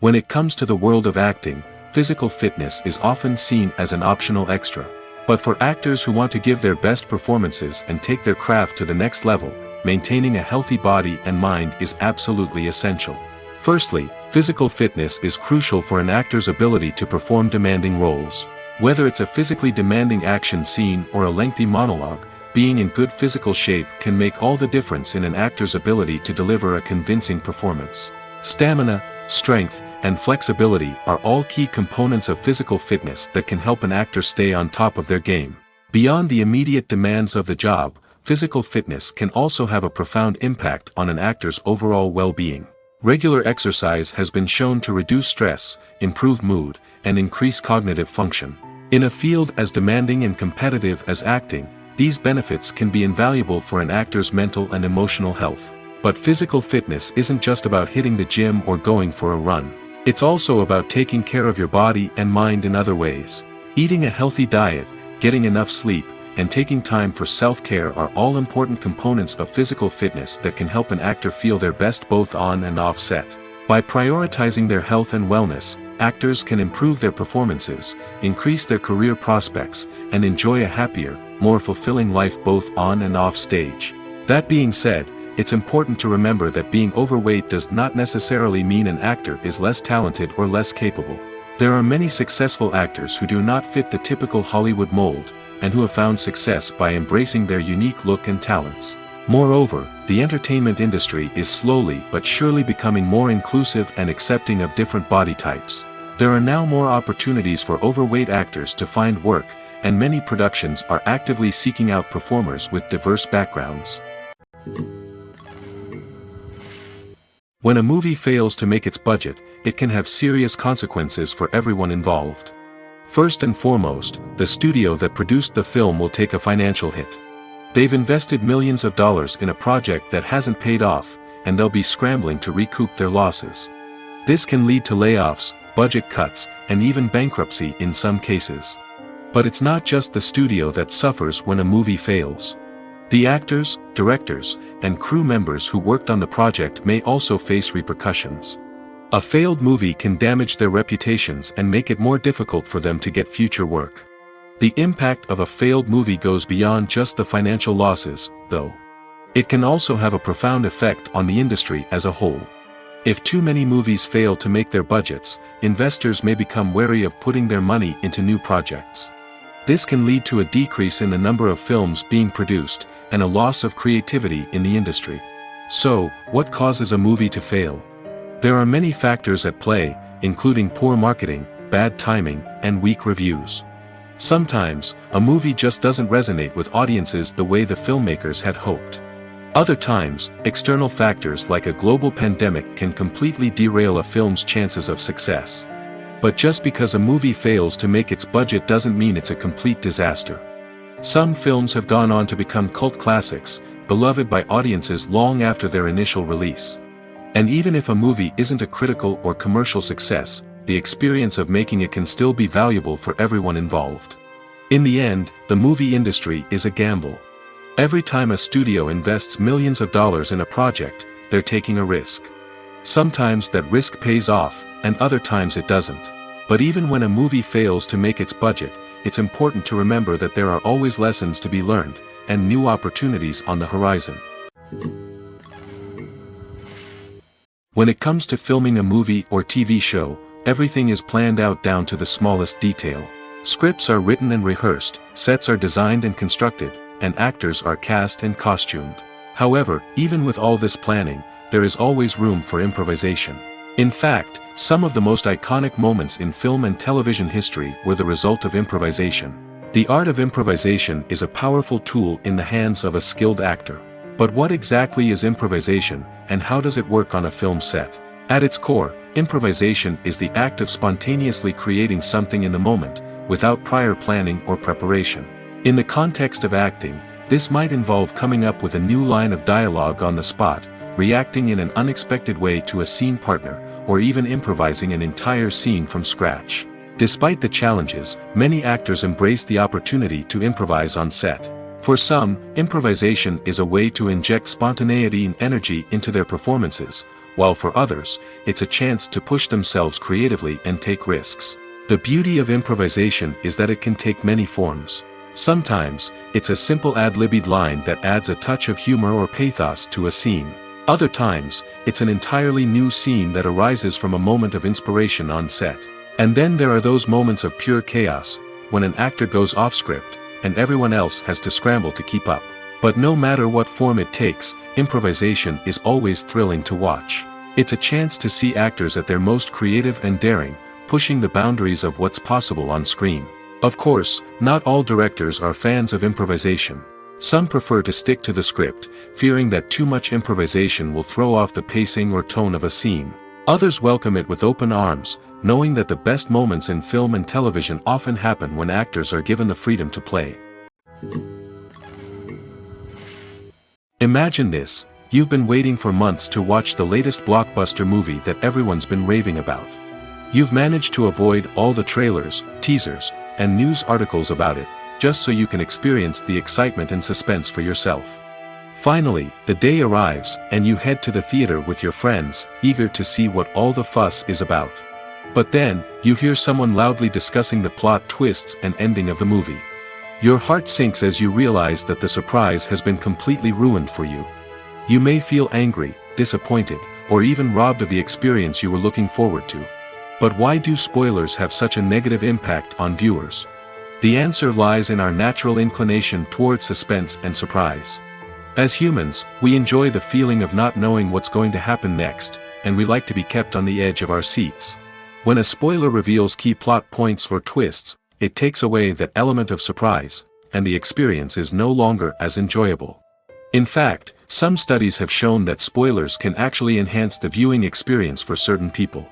When it comes to the world of acting, physical fitness is often seen as an optional extra. But for actors who want to give their best performances and take their craft to the next level, maintaining a healthy body and mind is absolutely essential. Firstly, physical fitness is crucial for an actor's ability to perform demanding roles. Whether it's a physically demanding action scene or a lengthy monologue, being in good physical shape can make all the difference in an actor's ability to deliver a convincing performance. Stamina, strength, and flexibility are all key components of physical fitness that can help an actor stay on top of their game. Beyond the immediate demands of the job, physical fitness can also have a profound impact on an actor's overall well-being. Regular exercise has been shown to reduce stress, improve mood, and increase cognitive function. In a field as demanding and competitive as acting, these benefits can be invaluable for an actor's mental and emotional health. But physical fitness isn't just about hitting the gym or going for a run. It's also about taking care of your body and mind in other ways. Eating a healthy diet, getting enough sleep, and taking time for self-care are all important components of physical fitness that can help an actor feel their best both on and off set. By prioritizing their health and wellness, actors can improve their performances, increase their career prospects, and enjoy a happier, more fulfilling life both on and off stage. That being said, it's important to remember that being overweight does not necessarily mean an actor is less talented or less capable. There are many successful actors who do not fit the typical Hollywood mold, and who have found success by embracing their unique look and talents. Moreover, the entertainment industry is slowly but surely becoming more inclusive and accepting of different body types. There are now more opportunities for overweight actors to find work, and many productions are actively seeking out performers with diverse backgrounds. When a movie fails to make its budget, it can have serious consequences for everyone involved. First and foremost, the studio that produced the film will take a financial hit. They've invested millions of dollars in a project that hasn't paid off, and they'll be scrambling to recoup their losses. This can lead to layoffs, budget cuts, and even bankruptcy in some cases. But it's not just the studio that suffers when a movie fails. The actors, directors, and crew members who worked on the project may also face repercussions. A failed movie can damage their reputations and make it more difficult for them to get future work. The impact of a failed movie goes beyond just the financial losses, though. It can also have a profound effect on the industry as a whole. If too many movies fail to make their budgets, investors may become wary of putting their money into new projects. This can lead to a decrease in the number of films being produced, and a loss of creativity in the industry. So, what causes a movie to fail? There are many factors at play, including poor marketing, bad timing, and weak reviews. Sometimes, a movie just doesn't resonate with audiences the way the filmmakers had hoped. Other times, external factors like a global pandemic can completely derail a film's chances of success. But just because a movie fails to make its budget doesn't mean it's a complete disaster. Some films have gone on to become cult classics, beloved by audiences long after their initial release. And even if a movie isn't a critical or commercial success, the experience of making it can still be valuable for everyone involved. In the end, the movie industry is a gamble. Every time a studio invests millions of dollars in a project, they're taking a risk. Sometimes that risk pays off, and other times it doesn't. But even when a movie fails to make its budget, it's important to remember that there are always lessons to be learned, and new opportunities on the horizon. When it comes to filming a movie or TV show, everything is planned out down to the smallest detail. Scripts are written and rehearsed, sets are designed and constructed, and actors are cast and costumed. However, even with all this planning, there is always room for improvisation. In fact, some of the most iconic moments in film and television history were the result of improvisation. The art of improvisation is a powerful tool in the hands of a skilled actor. But what exactly is improvisation, and how does it work on a film set? At its core, improvisation is the act of spontaneously creating something in the moment, without prior planning or preparation. In the context of acting, this might involve coming up with a new line of dialogue on the spot, reacting in an unexpected way to a scene partner, or even improvising an entire scene from scratch. Despite the challenges, many actors embrace the opportunity to improvise on set. For some, improvisation is a way to inject spontaneity and energy into their performances, while for others, it's a chance to push themselves creatively and take risks. The beauty of improvisation is that it can take many forms. Sometimes, it's a simple ad-libbed line that adds a touch of humor or pathos to a scene. Other times, it's an entirely new scene that arises from a moment of inspiration on set. And then there are those moments of pure chaos, when an actor goes off script, and everyone else has to scramble to keep up. But no matter what form it takes, improvisation is always thrilling to watch. It's a chance to see actors at their most creative and daring, pushing the boundaries of what's possible on screen. Of course, not all directors are fans of improvisation. Some prefer to stick to the script, fearing that too much improvisation will throw off the pacing or tone of a scene. Others welcome it with open arms, knowing that the best moments in film and television often happen when actors are given the freedom to play. Imagine this: you've been waiting for months to watch the latest blockbuster movie that everyone's been raving about. You've managed to avoid all the trailers, teasers, and news articles about it, just so you can experience the excitement and suspense for yourself. Finally, the day arrives, and you head to the theater with your friends, eager to see what all the fuss is about. But then, you hear someone loudly discussing the plot twists and ending of the movie. Your heart sinks as you realize that the surprise has been completely ruined for you. You may feel angry, disappointed, or even robbed of the experience you were looking forward to. But why do spoilers have such a negative impact on viewers? The answer lies in our natural inclination towards suspense and surprise. As humans, we enjoy the feeling of not knowing what's going to happen next, and we like to be kept on the edge of our seats. When a spoiler reveals key plot points or twists, it takes away that element of surprise, and the experience is no longer as enjoyable. In fact, some studies have shown that spoilers can actually enhance the viewing experience for certain people.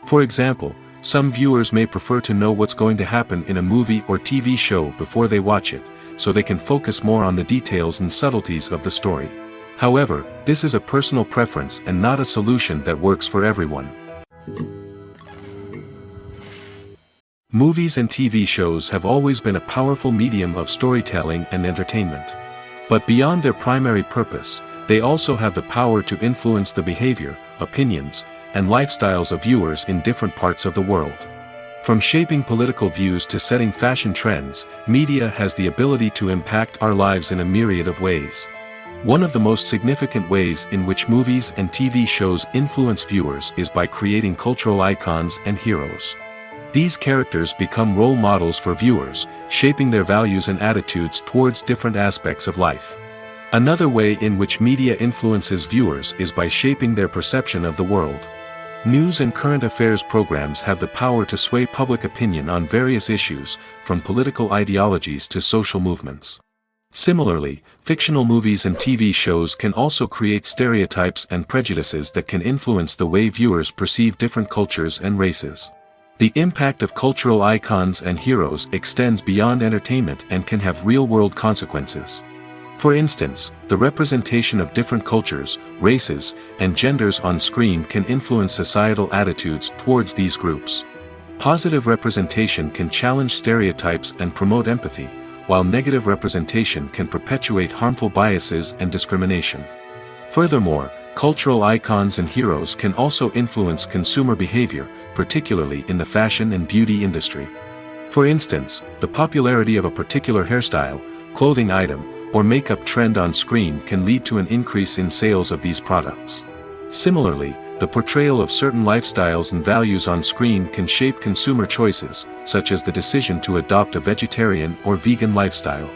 For example, some viewers may prefer to know what's going to happen in a movie or TV show before they watch it, so they can focus more on the details and subtleties of the story. However, this is a personal preference and not a solution that works for everyone. Movies and TV shows have always been a powerful medium of storytelling and entertainment. But beyond their primary purpose, they also have the power to influence the behavior, opinions, and lifestyles of viewers in different parts of the world. From shaping political views to setting fashion trends, media has the ability to impact our lives in a myriad of ways. One of the most significant ways in which movies and TV shows influence viewers is by creating cultural icons and heroes. These characters become role models for viewers, shaping their values and attitudes towards different aspects of life. Another way in which media influences viewers is by shaping their perception of the world. News and current affairs programs have the power to sway public opinion on various issues, from political ideologies to social movements. Similarly, fictional movies and TV shows can also create stereotypes and prejudices that can influence the way viewers perceive different cultures and races. The impact of cultural icons and heroes extends beyond entertainment and can have real-world consequences. For instance, the representation of different cultures, races, and genders on screen can influence societal attitudes towards these groups. Positive representation can challenge stereotypes and promote empathy, while negative representation can perpetuate harmful biases and discrimination. Furthermore, cultural icons and heroes can also influence consumer behavior, particularly in the fashion and beauty industry. For instance, the popularity of a particular hairstyle, clothing item, or makeup trend on screen can lead to an increase in sales of these products. Similarly, the portrayal of certain lifestyles and values on screen can shape consumer choices, such as the decision to adopt a vegetarian or vegan lifestyle.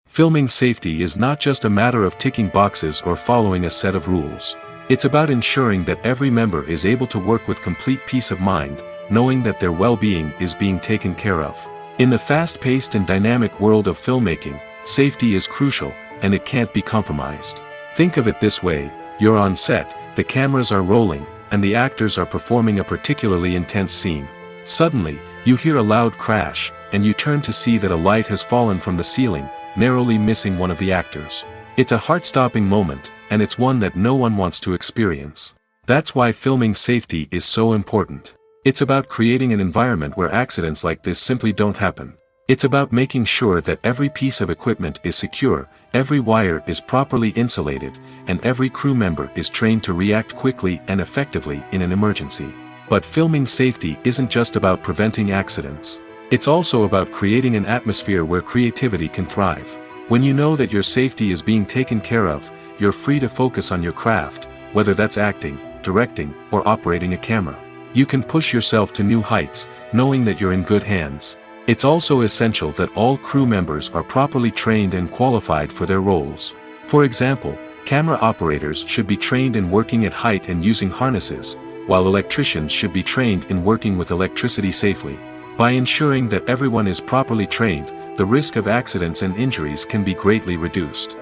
Filming safety is not just a matter of ticking boxes or following a set of rules. It's about ensuring that every member is able to work with complete peace of mind, knowing that their well-being is being taken care of. In the fast-paced and dynamic world of filmmaking, safety is crucial, and it can't be compromised. Think of it this way: you're on set, the cameras are rolling, and the actors are performing a particularly intense scene. Suddenly, you hear a loud crash, and you turn to see that a light has fallen from the ceiling, narrowly missing one of the actors. It's a heart-stopping moment, and it's one that no one wants to experience. That's why filming safety is so important. It's about creating an environment where accidents like this simply don't happen. It's about making sure that every piece of equipment is secure, every wire is properly insulated, and every crew member is trained to react quickly and effectively in an emergency. But filming safety isn't just about preventing accidents. It's also about creating an atmosphere where creativity can thrive. When you know that your safety is being taken care of, you're free to focus on your craft, whether that's acting, directing, or operating a camera. You can push yourself to new heights, knowing that you're in good hands. It's also essential that all crew members are properly trained and qualified for their roles. For example, camera operators should be trained in working at height and using harnesses, while electricians should be trained in working with electricity safely. By ensuring that everyone is properly trained, the risk of accidents and injuries can be greatly reduced.